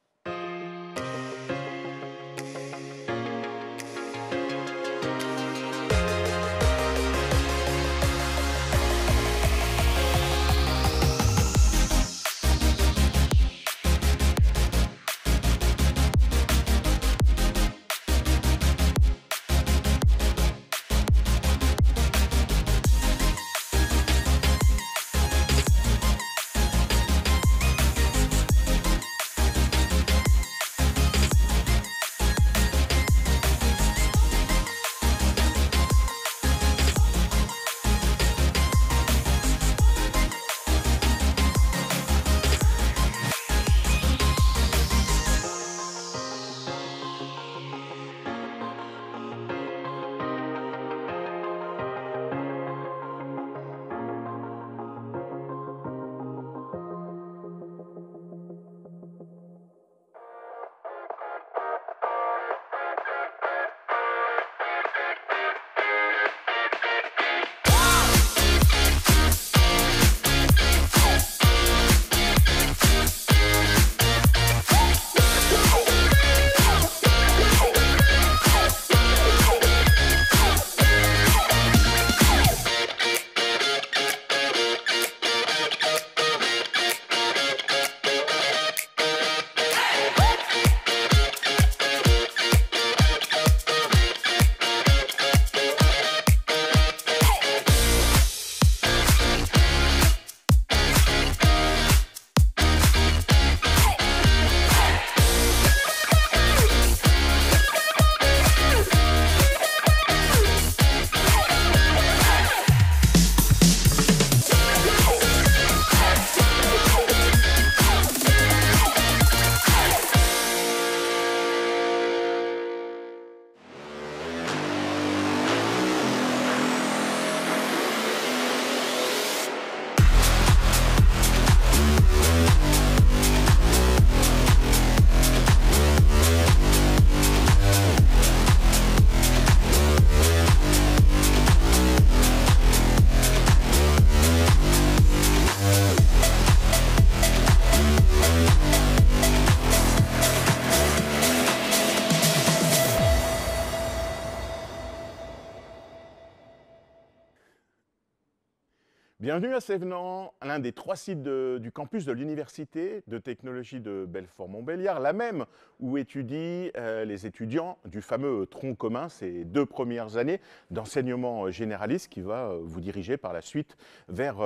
Bienvenue à Sévenant, l'un des 3 sites du campus de l'Université de technologie de Belfort-Montbéliard, la même où étudient les étudiants du fameux tronc commun, ces 2 premières années d'enseignement généraliste qui va vous diriger par la suite vers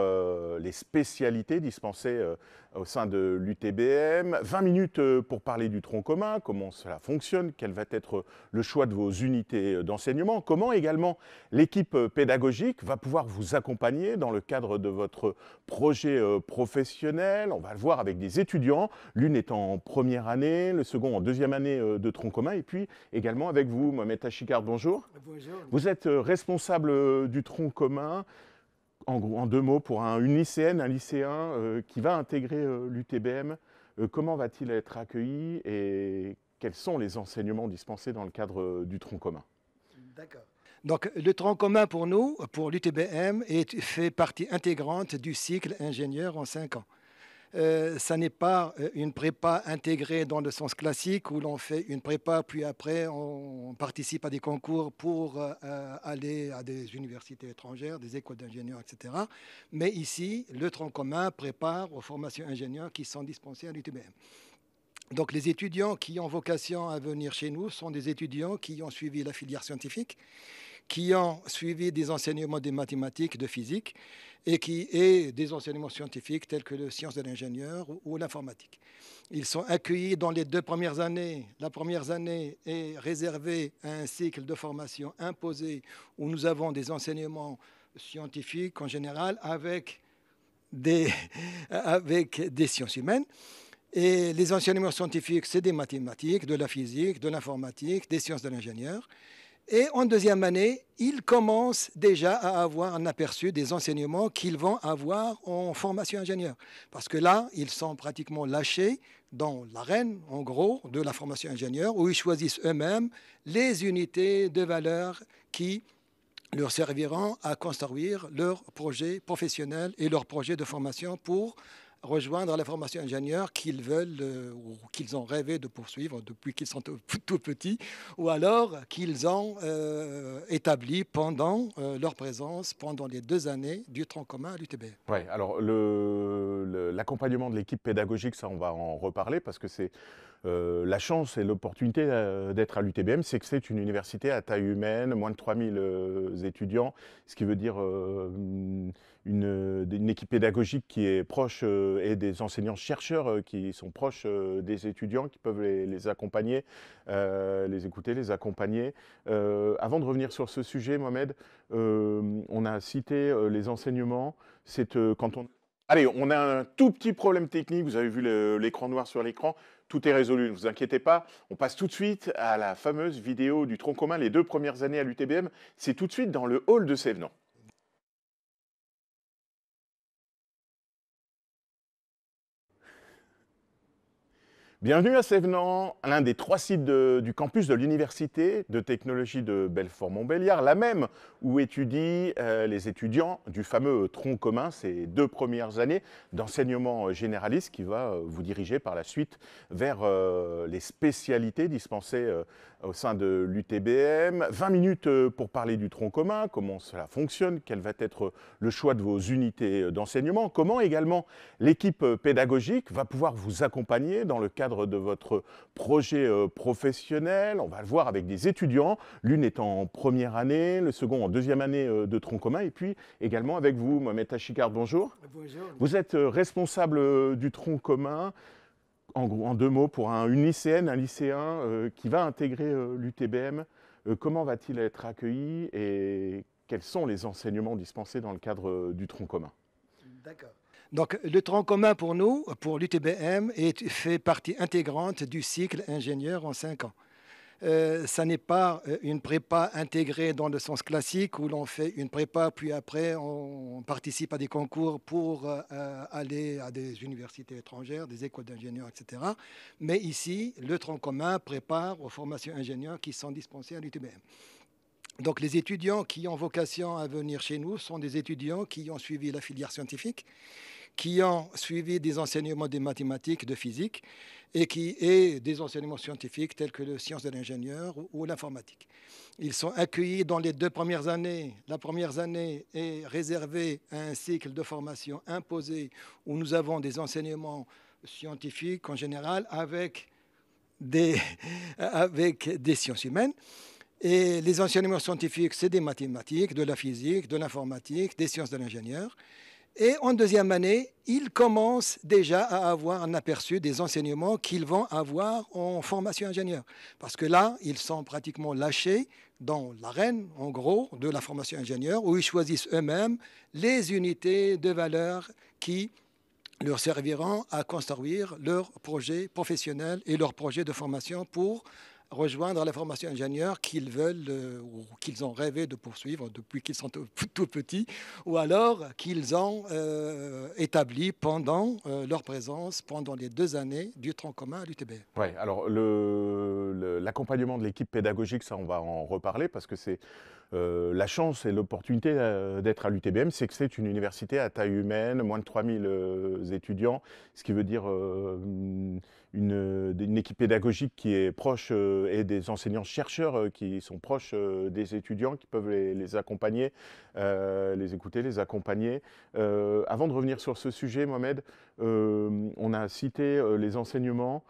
les spécialités dispensées au sein de l'UTBM. 20 minutes pour parler du tronc commun, comment cela fonctionne, quel va être le choix de vos unités d'enseignement, comment également l'équipe pédagogique va pouvoir vous accompagner dans le cadre de votre projet professionnel. On va le voir avec des étudiants, l'une est en première année, le second en deuxième année de tronc commun, et puis également avec vous, Mohamed Tachikard, bonjour. Bonjour. Vous êtes responsable du tronc commun. En 2 mots, pour une lycéenne, un lycéen qui va intégrer l'UTBM, comment va-t-il être accueilli et quels sont les enseignements dispensés dans le cadre du tronc commun? D'accord. Donc, le tronc commun pour nous, pour l'UTBM, fait partie intégrante du cycle ingénieur en 5 ans. Ça n'est pas une prépa intégrée dans le sens classique où l'on fait une prépa, puis après on participe à des concours pour aller à des universités étrangères, des écoles d'ingénieurs, etc. Mais ici, le tronc commun prépare aux formations ingénieurs qui sont dispensées à l'UTBM. Donc les étudiants qui ont vocation à venir chez nous sont des étudiants qui ont suivi la filière scientifique, qui ont suivi des enseignements de mathématiques, de physique, et des enseignements scientifiques tels que les sciences de l'ingénieur ou l'informatique. Ils sont accueillis dans les 2 premières années. La première année est réservée à un cycle de formation imposé où nous avons des enseignements scientifiques en général avec des sciences humaines. Et les enseignements scientifiques, c'est des mathématiques, de la physique, de l'informatique, des sciences de l'ingénieur. Et en deuxième année, ils commencent déjà à avoir un aperçu des enseignements qu'ils vont avoir en formation ingénieur. Parce que là, ils sont pratiquement lâchés dans l'arène, en gros, de la formation ingénieur, où ils choisissent eux-mêmes les unités de valeur qui leur serviront à construire leur projet professionnel et leur projet de formation pour rejoindre la formation ingénieur qu'ils veulent ou qu'ils ont rêvé de poursuivre depuis qu'ils sont tout petits, ou alors qu'ils ont établi pendant leur présence pendant les 2 années du tronc commun à l'UTBM. Oui, alors l'accompagnement de l'équipe pédagogique, ça on va en reparler parce que c'est la chance et l'opportunité d'être à l'UTBM, c'est que c'est une université à taille humaine, moins de 3000 étudiants, ce qui veut dire une équipe pédagogique qui est proche et des enseignants-chercheurs qui sont proches des étudiants, qui peuvent les accompagner, les écouter, les accompagner. Avant de revenir sur ce sujet, Mohamed, on a cité les enseignements. C'est quand on... Allez, on a un tout petit problème technique, vous avez vu l'écran noir sur l'écran, tout est résolu, ne vous inquiétez pas. On passe tout de suite à la fameuse vidéo du tronc commun, les 2 premières années à l'UTBM. C'est tout de suite dans le hall de Sévenant. Bienvenue à Sévenant, l'un des 3 sites du campus de l'Université de technologie de Belfort-Montbéliard, la même où étudient les étudiants du fameux tronc commun, ces 2 premières années d'enseignement généraliste qui va vous diriger par la suite vers les spécialités dispensées au sein de l'UTBM. 20 minutes pour parler du tronc commun, comment cela fonctionne, quel va être le choix de vos unités d'enseignement, comment également l'équipe pédagogique va pouvoir vous accompagner dans le cadre de votre projet professionnel. On va le voir avec des étudiants, l'une est en première année, le second en deuxième année de tronc commun, et puis également avec vous, Mohamed Tachikard, bonjour. Bonjour. Vous êtes responsable du tronc commun. En 2 mots, pour une lycéenne, un lycéen qui va intégrer l'UTBM, comment va-t-il être accueilli et quels sont les enseignements dispensés dans le cadre du tronc commun? D'accord. Donc, le tronc commun pour nous, pour l'UTBM, fait partie intégrante du cycle ingénieur en 5 ans. Ça n'est pas une prépa intégrée dans le sens classique où l'on fait une prépa, puis après on participe à des concours pour aller à des universités étrangères, des écoles d'ingénieurs, etc. Mais ici, le tronc commun prépare aux formations ingénieurs qui sont dispensées à l'UTBM. Donc les étudiants qui ont vocation à venir chez nous sont des étudiants qui ont suivi la filière scientifique, qui ont suivi des enseignements de mathématiques, de physique, et des enseignements scientifiques tels que les sciences de l'ingénieur ou l'informatique. Ils sont accueillis dans les 2 premières années. La première année est réservée à un cycle de formation imposé où nous avons des enseignements scientifiques en général avec des sciences humaines. Et les enseignements scientifiques, c'est des mathématiques, de la physique, de l'informatique, des sciences de l'ingénieur. Et en 2e année, ils commencent déjà à avoir un aperçu des enseignements qu'ils vont avoir en formation ingénieur. Parce que là, ils sont pratiquement lâchés dans l'arène, en gros, de la formation ingénieur, où ils choisissent eux-mêmes les unités de valeur qui leur serviront à construire leur projet professionnel et leur projet de formation pour rejoindre la formation ingénieur qu'ils veulent ou qu'ils ont rêvé de poursuivre depuis qu'ils sont tout petits, ou alors qu'ils ont établi pendant leur présence pendant les 2 années du tronc commun à l'UTBM. Oui, alors l'accompagnement de l'équipe pédagogique, ça on va en reparler parce que c'est la chance et l'opportunité d'être à l'UTBM, c'est que c'est une université à taille humaine, moins de 3000 étudiants, ce qui veut dire une équipe pédagogique qui est proche et des enseignants-chercheurs qui sont proches des étudiants, qui peuvent les accompagner, les écouter, les accompagner. Avant de revenir sur ce sujet, Mohamed, on a cité les enseignements.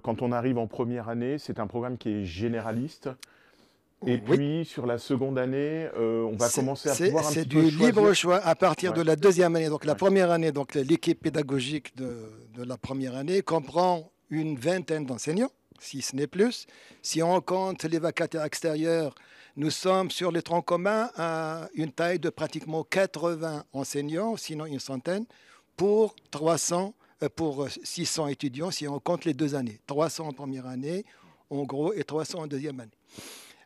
Quand on arrive en première année, c'est un programme qui est généraliste. Et puis, sur la seconde année, on va commencer à pouvoir un petit peu choisir. C'est du libre choix à partir de la 2e année. Donc, la première année, donc l'équipe pédagogique de la première année comprend une vingtaine d'enseignants, si ce n'est plus. Si on compte les vacataires extérieurs, nous sommes sur le tronc commun à une taille de pratiquement 80 enseignants, sinon une centaine, pour 600 étudiants, si on compte les 2 années. 300 en première année, en gros, et 300 en 2e année.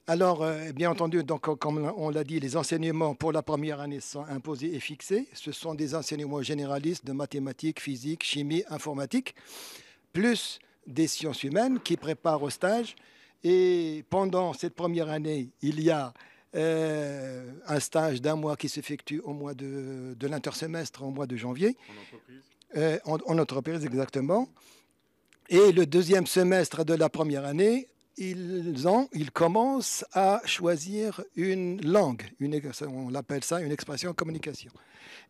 Alors, bien entendu, donc, comme on l'a dit, les enseignements pour la première année sont imposés et fixés. Ce sont des enseignements généralistes de mathématiques, physique, chimie, informatique, plus des sciences humaines qui préparent au stage. Et pendant cette première année, il y a un stage d'1 mois qui s'effectue au mois de l'intersemestre, au mois de janvier. En entreprise En entreprise, exactement. Et le 2e semestre de la première année, ils commencent à choisir une langue, on l'appelle ça une expression communication.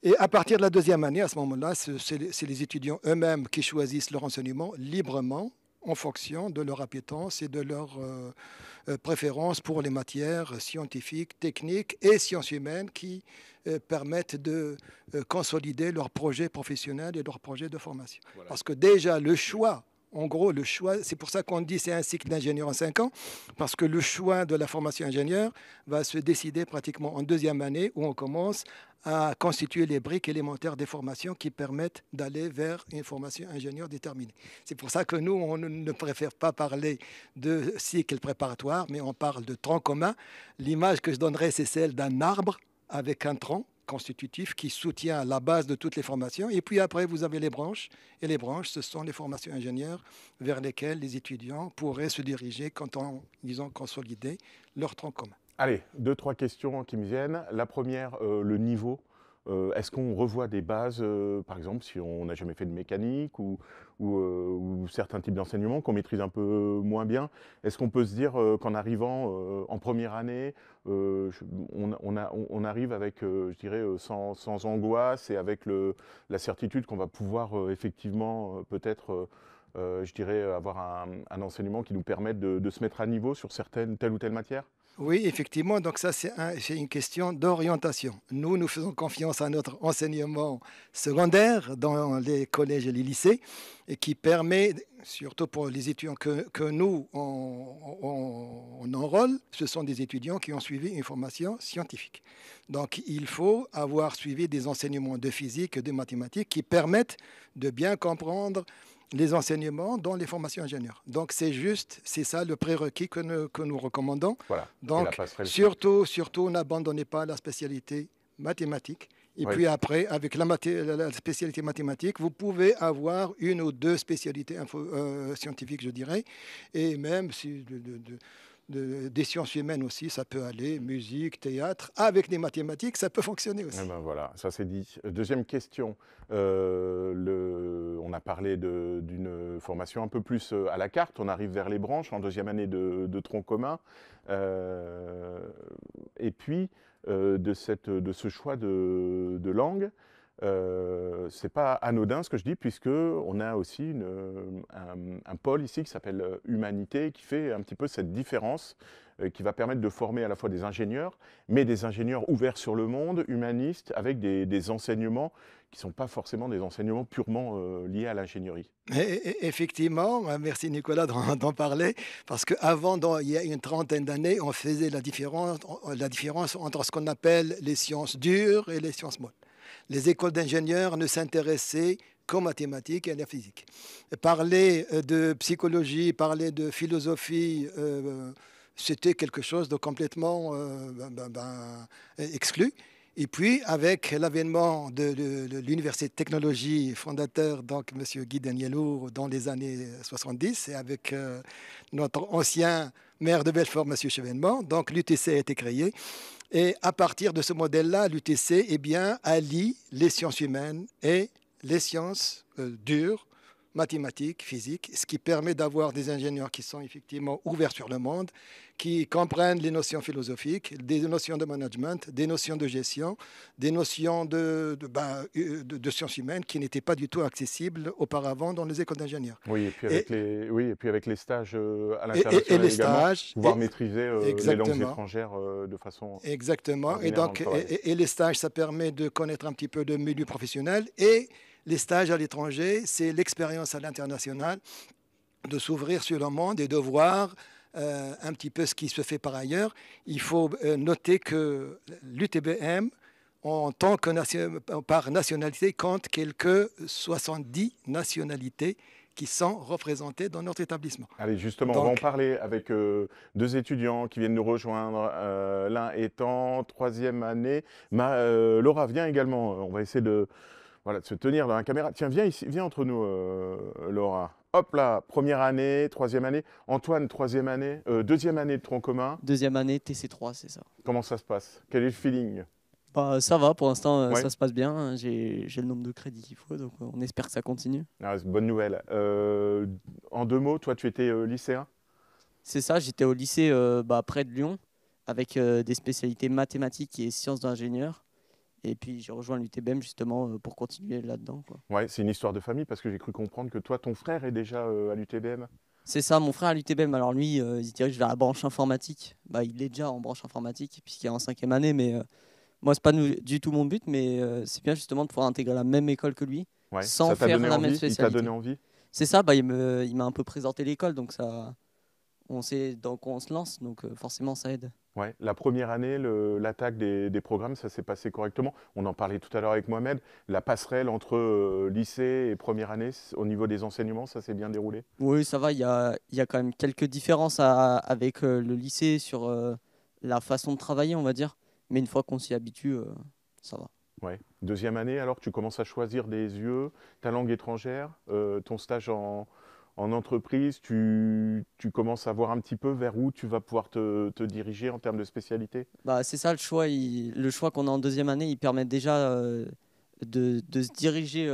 Et à partir de la 2e année, à ce moment-là, c'est les étudiants eux-mêmes qui choisissent leur enseignement librement en fonction de leur appétence et de leur préférence pour les matières scientifiques, techniques et sciences humaines qui permettent de consolider leur projet professionnel et leur projet de formation. Voilà. Parce que déjà, le choix, en gros, le choix, c'est pour ça qu'on dit c'est un cycle d'ingénieur en 5 ans, parce que le choix de la formation ingénieur va se décider pratiquement en 2e année où on commence à constituer les briques élémentaires des formations qui permettent d'aller vers une formation ingénieur déterminée. C'est pour ça que nous, on ne préfère pas parler de cycle préparatoire, mais on parle de tronc commun. L'image que je donnerais, c'est celle d'un arbre avec un tronc constitutif qui soutient la base de toutes les formations. Et puis après, vous avez les branches. Et les branches, ce sont les formations ingénieurs vers lesquelles les étudiants pourraient se diriger quand ils ont consolidé leur tronc commun. Allez, 2-3 questions qui me viennent. La première, le niveau. Est-ce qu'on revoit des bases, par exemple, si on n'a jamais fait de mécanique ou certains types d'enseignements qu'on maîtrise un peu moins bien? Est-ce qu'on peut se dire qu'en arrivant en première année, on arrive avec, je dirais, sans angoisse et avec la certitude qu'on va pouvoir effectivement peut-être, je dirais, avoir un enseignement qui nous permette de se mettre à niveau sur telle ou telle matière? Oui, effectivement. Donc ça, c'est une question d'orientation. Nous faisons confiance à notre enseignement secondaire dans les collèges et les lycées, et qui permet, surtout pour les étudiants que nous, on enrôle, ce sont des étudiants qui ont suivi une formation scientifique. Donc il faut avoir suivi des enseignements de physique et de mathématiques qui permettent de bien comprendre les enseignements dans les formations ingénieurs. Donc c'est ça le prérequis que nous recommandons. Voilà. Donc surtout n'abandonnez pas la spécialité mathématique. Et puis après, avec la spécialité mathématique, vous pouvez avoir une ou deux spécialités scientifiques, je dirais, et même des sciences humaines aussi, ça peut aller, musique, théâtre, avec des mathématiques, ça peut fonctionner aussi. Eh ben voilà, ça c'est dit. Deuxième question, on a parlé d'une formation un peu plus à la carte, on arrive vers les branches en deuxième année de tronc commun, et puis de ce choix de langue. C'est pas anodin ce que je dis, puisque on a aussi un pôle ici qui s'appelle Humanité, qui fait un petit peu cette différence, qui va permettre de former à la fois des ingénieurs, mais des ingénieurs ouverts sur le monde, humanistes, avec des enseignements qui ne sont pas forcément des enseignements purement liés à l'ingénierie. Effectivement, merci Nicolas d'en parler, parce qu'avant, il y a une trentaine d'années, on faisait la différence entre ce qu'on appelle les sciences dures et les sciences molles. Les écoles d'ingénieurs ne s'intéressaient qu'aux mathématiques et à la physique. Parler de psychologie, parler de philosophie, c'était quelque chose de complètement exclu. Et puis, avec l'avènement de l'Université de technologie, fondateur, donc M. Guy Danielou, dans les années 70, et avec notre ancien maire de Belfort, M. Chevènement, donc l'UTC a été créé. Et à partir de ce modèle-là, l'UTC allie les sciences humaines et les sciences dures, mathématiques, physiques, ce qui permet d'avoir des ingénieurs qui sont effectivement ouverts sur le monde, qui comprennent les notions philosophiques, des notions de management, des notions de gestion, des notions de sciences humaines qui n'étaient pas du tout accessibles auparavant dans les écoles d'ingénieurs. Oui, et puis avec les stages à l'international également, pouvoir maîtriser les langues étrangères de façon... Exactement, et les stages, ça permet de connaître un petit peu le milieu professionnel, et les stages à l'étranger, c'est l'expérience à l'international, de s'ouvrir sur le monde et de voir un petit peu ce qui se fait par ailleurs. Il faut noter que l'UTBM, en tant que par nationalité, compte quelques 70 nationalités qui sont représentées dans notre établissement. Allez, justement, on va en parler avec deux étudiants qui viennent nous rejoindre, l'un étant troisième année. Laura, viens également, on va essayer de se tenir dans la caméra. Tiens, viens ici, viens entre nous, Laura. Hop là, première année, troisième année. Antoine, troisième année, deuxième année de tronc commun. Deuxième année, TC3, c'est ça. Comment ça se passe? Quel est le feeling? Ça va, pour l'instant, ça se passe bien. J'ai le nombre de crédits qu'il faut, donc on espère que ça continue. Ah, c'est une bonne nouvelle. En deux mots, toi, tu étais lycéen? C'est ça, j'étais au lycée près de Lyon, avec des spécialités mathématiques et sciences d'ingénieur. Et puis j'ai rejoint l'UTBM justement pour continuer là-dedans. Ouais, c'est une histoire de famille parce que j'ai cru comprendre que toi, ton frère est déjà à l'UTBM. C'est ça, mon frère à l'UTBM. Alors lui, il se dirige vers la branche informatique. Il est déjà en branche informatique puisqu'il est en cinquième année. Mais moi, c'est pas du tout mon but. Mais c'est bien justement de pouvoir intégrer la même école que lui sans faire la même spécialité. Il t'a donné envie? C'est ça, il m'a un peu présenté l'école. Donc on sait dans quoi on se lance. Donc forcément, ça aide. Ouais, la première année, l'attaque des programmes, ça s'est passé correctement. On en parlait tout à l'heure avec Mohamed. La passerelle entre lycée et première année, au niveau des enseignements, ça s'est bien déroulé? Oui, ça va. Il y a quand même quelques différences avec le lycée sur la façon de travailler, on va dire. Mais une fois qu'on s'y habitue, ça va. Ouais. Deuxième année, alors tu commences à choisir des UE, ta langue étrangère, ton stage en entreprise, tu commences à voir un petit peu vers où tu vas pouvoir te diriger en termes de spécialité? C'est ça le choix. Le choix qu'on a en deuxième année, il permet déjà de se diriger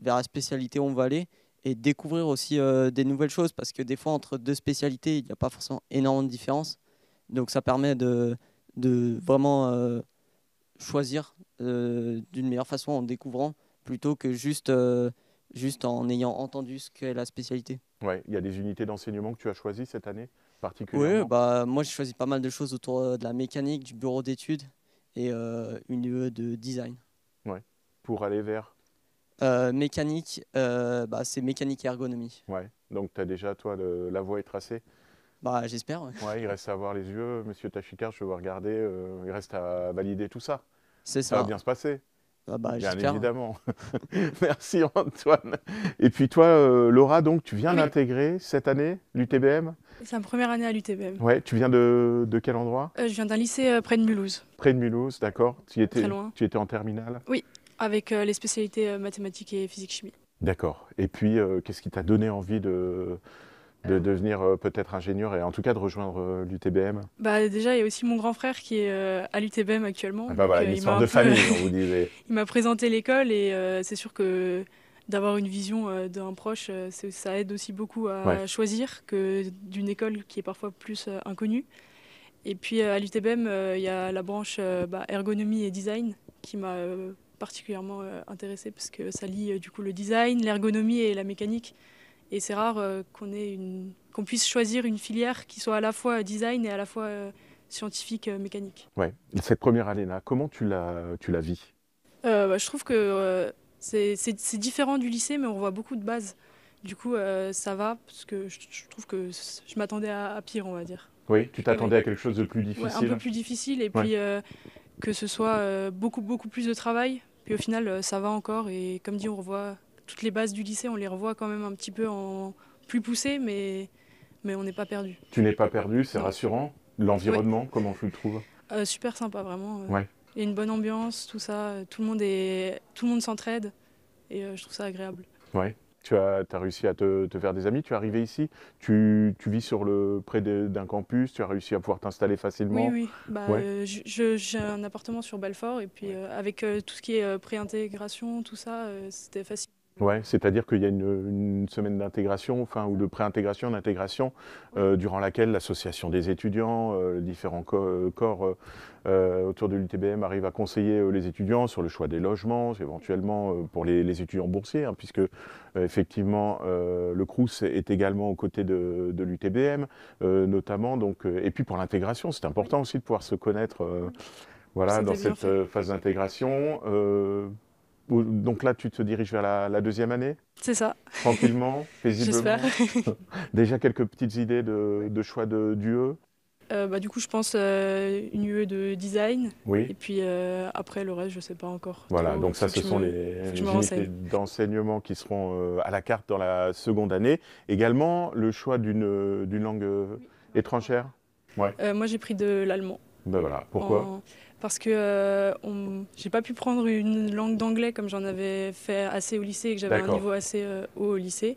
vers la spécialité où on va aller et découvrir aussi des nouvelles choses parce que des fois, entre deux spécialités, il n'y a pas forcément énormément de différence. Donc ça permet de vraiment choisir d'une meilleure façon en découvrant plutôt que juste en ayant entendu ce qu'est la spécialité. Ouais, il y a des unités d'enseignement que tu as choisies cette année particulièrement? Oui, moi j'ai choisi pas mal de choses autour de la mécanique, du bureau d'études et une UE de design. Ouais, pour aller vers mécanique, c'est mécanique et ergonomie. Ouais, donc tu as déjà, toi, la voie est tracée? J'espère. Ouais, il reste à voir les yeux. Monsieur Tachikar, je vais regarder, il reste à valider tout ça. C'est ça. Ça va bien se passer. Bien j'espère. évidemment. Merci Antoine. Et puis toi, Laura, donc tu viens d'intégrer cette année l'UTBM? C'est ma première année à l'UTBM. Ouais, tu viens de quel endroit? Je viens d'un lycée près de Mulhouse. Près de Mulhouse, d'accord. Très loin. Tu étais en terminale? Oui, avec les spécialités mathématiques et physique-chimie. D'accord. Et puis, qu'est-ce qui t'a donné envie de devenir peut-être ingénieur et en tout cas de rejoindre l'UTBM? Bah, déjà, il y a aussi mon grand frère qui est à l'UTBM actuellement. Ah bah voilà, Donc, une il histoire m'a de un peu- famille, on vous disait. Il m'a présenté l'école et c'est sûr que d'avoir une vision d'un proche, ça aide aussi beaucoup à Ouais. choisir que d'une école qui est parfois plus inconnue. Et puis à l'UTBM, il y a la branche ergonomie et design qui m'a particulièrement intéressée parce que ça lie du coup le design, l'ergonomie et la mécanique. Et c'est rare qu'on puisse choisir une filière qui soit à la fois design et à la fois scientifique, mécanique. Ouais. Cette première année-là, comment tu la vis? Je trouve que c'est différent du lycée, mais on voit beaucoup de bases. Du coup, ça va, parce que je trouve que je m'attendais à pire, on va dire. Oui, tu t'attendais Ouais. à quelque chose de plus Ouais, difficile? un peu plus difficile, et Ouais. puis que ce soit beaucoup plus de travail. Puis au final, ça va encore, et comme dit, on revoit toutes les bases du lycée, on les revoit quand même un petit peu en plus poussées, mais on n'est pas perdu. Tu n'es pas perdu, c'est Non. rassurant. L'environnement, comment tu le trouves? Super sympa, vraiment. Ouais. Il y a une bonne ambiance, tout ça, tout le monde s'entraide, et je trouve ça agréable. Ouais. Tu as réussi à te faire des amis, tu es arrivé ici, tu vis près d'un campus, tu as réussi à pouvoir t'installer facilement? Oui. Bah, Ouais. j'ai un appartement sur Belfort, et puis avec tout ce qui est pré-intégration, tout ça, c'était facile. Ouais, c'est-à-dire qu'il y a une semaine d'intégration, enfin, ou de pré-intégration, d'intégration, durant laquelle l'association des étudiants, les différents corps autour de l'UTBM arrivent à conseiller les étudiants sur le choix des logements, éventuellement pour les étudiants boursiers, hein, puisque effectivement le Crous est également aux côtés de l'UTBM, notamment. Donc, et puis pour l'intégration, c'est important aussi de pouvoir se connaître voilà, dans C'était bien cette phase d'intégration. Donc là, tu te diriges vers la deuxième année, C'est ça. tranquillement, paisiblement. J'espère. Déjà quelques petites idées de choix d'UE? Du coup, je pense une UE de design. Oui. Et puis après, le reste, je sais pas encore. Voilà, trop. donc ça, Faut ce que sont faut les que je me unités renseigne. d'enseignement qui seront à la carte dans la seconde année. Également, le choix d'une langue étrangère? Ouais. Moi, j'ai pris de l'allemand. Ben voilà, pourquoi? Parce que j'ai pas pu prendre une langue d'anglais comme j'en avais fait assez au lycée et que j'avais un D'accord. niveau assez haut au lycée.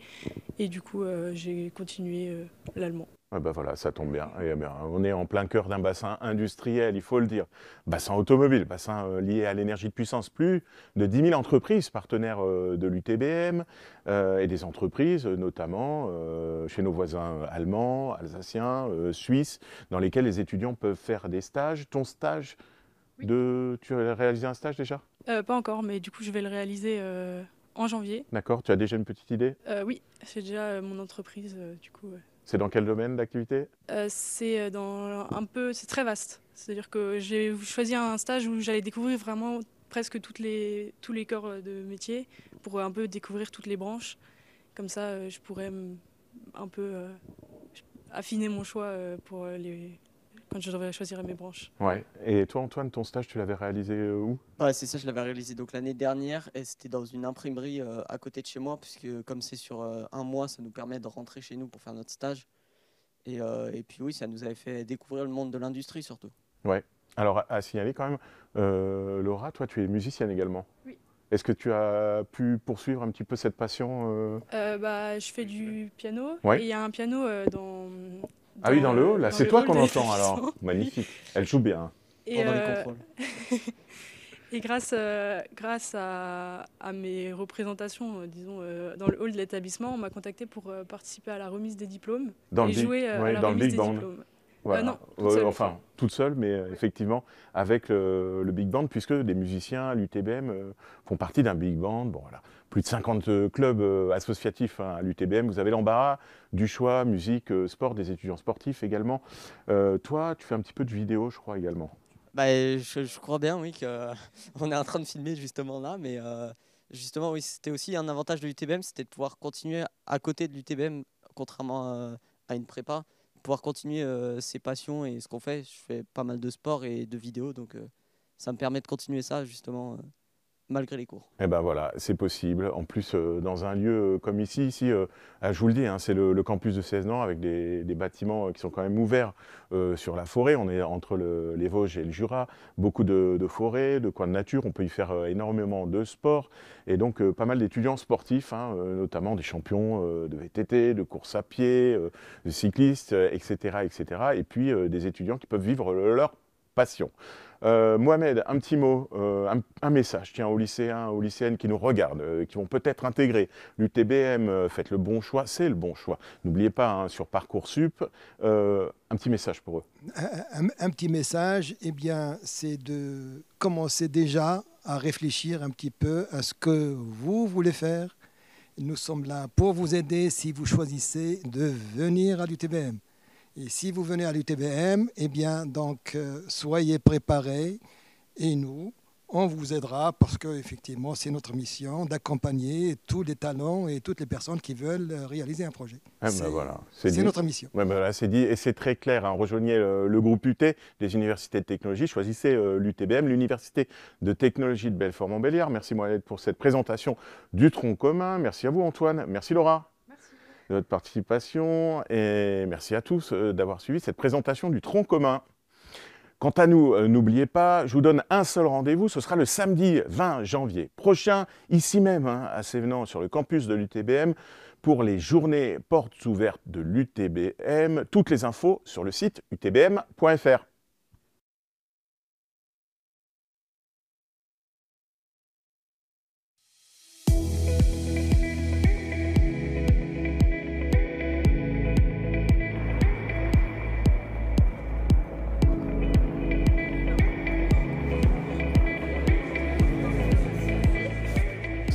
Et du coup, j'ai continué l'allemand. Ah ben voilà, ça tombe bien. Eh bien. On est en plein cœur d'un bassin industriel, il faut le dire. Bassin automobile, bassin lié à l'énergie de puissance. Plus de 10 000 entreprises partenaires de l'UTBM et des entreprises, notamment chez nos voisins allemands, alsaciens, suisses, dans lesquels les étudiants peuvent faire des stages. Ton stage, tu as réalisé un stage déjà? Pas encore, mais du coup, je vais le réaliser en janvier. D'accord, tu as déjà une petite idée? Oui, j'ai déjà mon entreprise, du coup. C'est dans quel domaine d'activité? C'est c'est très vaste. C'est-à-dire que j'ai choisi un stage où j'allais découvrir vraiment presque tous les corps de métier pour un peu découvrir toutes les branches. Comme ça, je pourrais un peu affiner mon choix quand je devrais choisir mes branches. Ouais. Et toi, Antoine, ton stage, tu l'avais réalisé où? Ouais, c'est ça, je l'avais réalisé donc l'année dernière et c'était dans une imprimerie à côté de chez moi, puisque comme c'est sur un mois, ça nous permet de rentrer chez nous pour faire notre stage. Et puis oui, ça nous avait fait découvrir le monde de l'industrie surtout. Ouais. Alors, à signaler quand même, Laura, toi, tu es musicienne également. Oui. Est-ce que tu as pu poursuivre un petit peu cette passion Je fais du piano Ouais. et il y a un piano Ah oui, dans le hall, là, dans c'est le toi hall qu'on de entend alors. l'établissement. Magnifique. Elle joue bien. Et, Pendant les contrôles. et grâce à mes représentations, disons, dans le hall de l'établissement, on m'a contacté pour participer à la remise des diplômes Dans le et big- jouer à ouais, la dans le remise big des band. diplômes. Voilà. Non, toute seule. Enfin, toute seule, mais effectivement, avec le big band, puisque des musiciens à l'UTBM font partie d'un big band. Bon, voilà. Plus de 50 clubs associatifs à l'UTBM. Vous avez l'embarras du choix, musique, sport, des étudiants sportifs également. Toi, tu fais un petit peu de vidéo, je crois, également. Bah, je crois bien, oui, qu'on est en train de filmer justement là, mais justement, oui, c'était aussi un avantage de l'UTBM, c'était de pouvoir continuer à côté de l'UTBM, contrairement à une prépa, pouvoir continuer ses passions et ce qu'on fait. Je fais pas mal de sport et de vidéos, donc ça me permet de continuer ça justement malgré les cours. Et ben voilà, c'est possible. En plus, dans un lieu comme ici, je vous le dis, hein, c'est le campus de Cesnan avec des bâtiments qui sont quand même ouverts sur la forêt. On est entre les Vosges et le Jura, beaucoup de forêts, de coins de nature. On peut y faire énormément de sport et donc pas mal d'étudiants sportifs, hein, notamment des champions de VTT, de course à pied, de cyclistes, etc., etc. Et puis des étudiants qui peuvent vivre leur passion. Mohamed, un petit mot, un message tiens, aux lycéens, aux lycéennes qui nous regardent, qui vont peut-être intégrer l'UTBM, faites le bon choix, c'est le bon choix. N'oubliez pas, hein, sur Parcoursup, un petit message pour eux. Un petit message, eh bien, c'est de commencer déjà à réfléchir un petit peu à ce que vous voulez faire. Nous sommes là pour vous aider si vous choisissez de venir à l'UTBM. Et si vous venez à l'UTBM, eh bien, donc, soyez préparés et nous, on vous aidera parce qu'effectivement, c'est notre mission d'accompagner tous les talents et toutes les personnes qui veulent réaliser un projet. Voilà, c'est notre mission. Ouais, voilà, c'est dit et c'est très clair. Hein. Rejoignez le groupe UT des universités de technologie. Choisissez l'UTBM, l'Université de technologie de Belfort-Montbéliard. Merci Mohamed pour cette présentation du tronc commun. Merci à vous Antoine. Merci Laura. De votre participation et merci à tous d'avoir suivi cette présentation du tronc commun. Quant à nous, n'oubliez pas, je vous donne un seul rendez-vous, ce sera le samedi 20 janvier prochain, ici même à Cesnan, sur le campus de l'UTBM, pour les journées portes ouvertes de l'UTBM. Toutes les infos sur le site utbm.fr.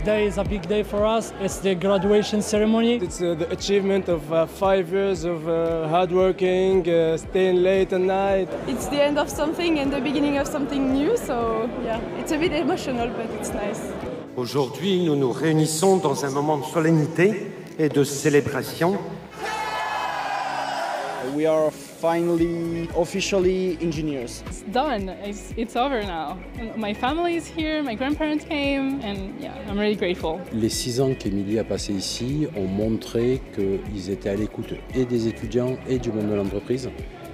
Today is a big day for us. It's the graduation ceremony. It's the achievement of 5 years of hard working, staying late at night. It's the end of something and the beginning of something new, so yeah, it's a bit emotional, but it's nice. Aujourd'hui, nous nous réunissons dans un moment de solennité et de célébration. We are finally officially engineers. It's done. It's over now. My family is here, my grandparents came, and yeah, I'm really grateful. Les 6 ans qu'Emilie a passé ici ont montré qu'ils étaient à l'écoute et des étudiants et du monde de l'entreprise.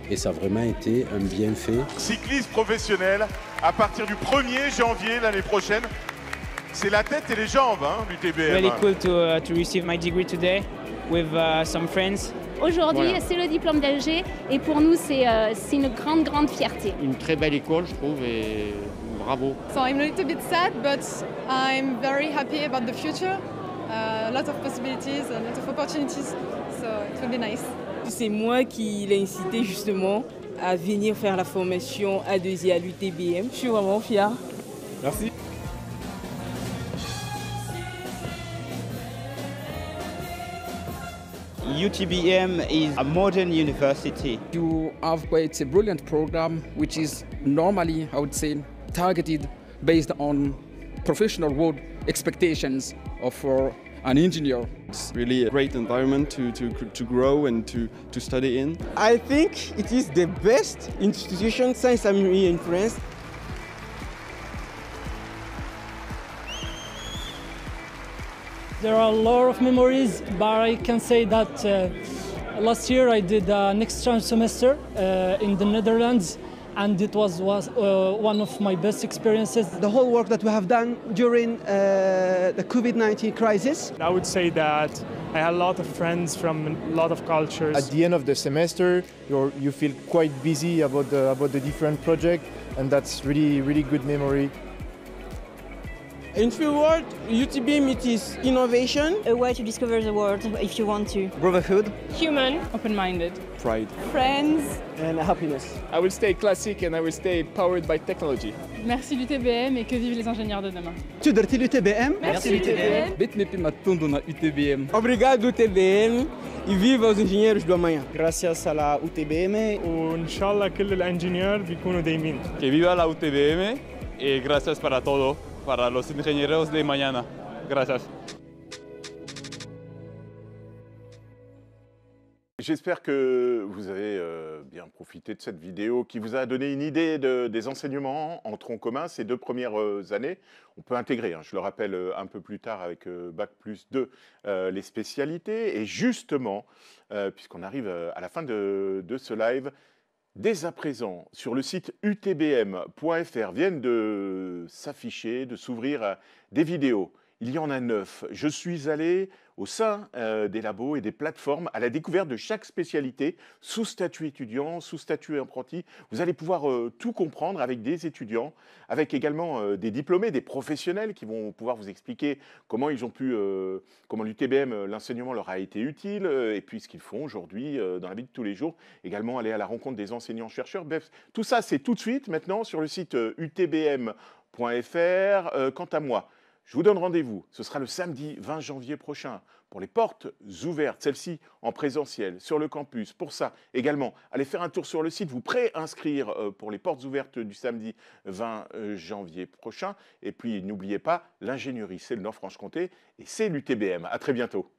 Et ça a vraiment été un bienfait. Cycliste professionnel, à partir du 1er janvier l'année prochaine, c'est la tête et les jambes, hein, l'UTBM. Really cool to receive my degree today with some friends. Aujourd'hui, voilà. C'est le diplôme d'Alger et pour nous, c'est une grande fierté. Une très belle école, je trouve, et bravo. So I'm a little bit sad, but I'm very happy about the future. A lot of possibilities, a lot of opportunities, so it will be nice. C'est moi qui l'ai incité justement à venir faire la formation A2I à l'UTBM. Je suis vraiment fière. Merci. UTBM is a modern university. You have quite a brilliant program, which is normally, I would say, targeted based on professional world expectations of an engineer. It's really a great environment to grow and to study in. I think it is the best institution since I'm here in France. There are a lot of memories, but I can say that last year I did an extra semester in the Netherlands, and it was one of my best experiences. The whole work that we have done during the COVID-19 crisis. I would say that I had a lot of friends from a lot of cultures. At the end of the semester, you feel quite busy about the different projects, and that's really good memory. In few words, UTBM it is innovation. A way to discover the world if you want to. Brotherhood. Human. Open-minded. Pride. Friends. And happiness. I will stay classic and I will stay powered by technology. Merci l'UTBM et que vivent les ingénieurs de demain. تقدرتي l'UTBM. Merci l'UTBM. Bitni pima tundu na UTBM. Obrigado UTBM e viva os engenheiros do amanhã. Gracias a la UTBM. وإن شاء الله كل الانجينير بيكونوا دايمين. Que viva la UTBM y gracias para todo. Para los ingenieros de mañana. Gracias. J'espère que vous avez bien profité de cette vidéo qui vous a donné une idée des enseignements en tronc commun ces 2 premières années. On peut intégrer, hein, je le rappelle un peu plus tard avec Bac+2, les spécialités. Et justement, puisqu'on arrive à la fin de ce live, dès à présent, sur le site utbm.fr viennent de s'afficher, de s'ouvrir des vidéos. Il y en a 9. Je suis allé au sein des labos et des plateformes à la découverte de chaque spécialité sous statut étudiant, sous statut apprenti. Vous allez pouvoir tout comprendre avec des étudiants, avec également des diplômés, des professionnels qui vont pouvoir vous expliquer comment ils ont pu, comment l'UTBM, l'enseignement leur a été utile et puis ce qu'ils font aujourd'hui dans la vie de tous les jours. Également aller à la rencontre des enseignants-chercheurs. Bref, tout ça, c'est tout de suite maintenant sur le site utbm.fr. Quant à moi, je vous donne rendez-vous, ce sera le samedi 20 janvier prochain pour les portes ouvertes, celles-ci en présentiel, sur le campus. Pour ça, également, allez faire un tour sur le site, vous pré-inscrire pour les portes ouvertes du samedi 20 janvier prochain. Et puis, n'oubliez pas, l'ingénierie, c'est le Nord-Franche-Comté et c'est l'UTBM. À très bientôt.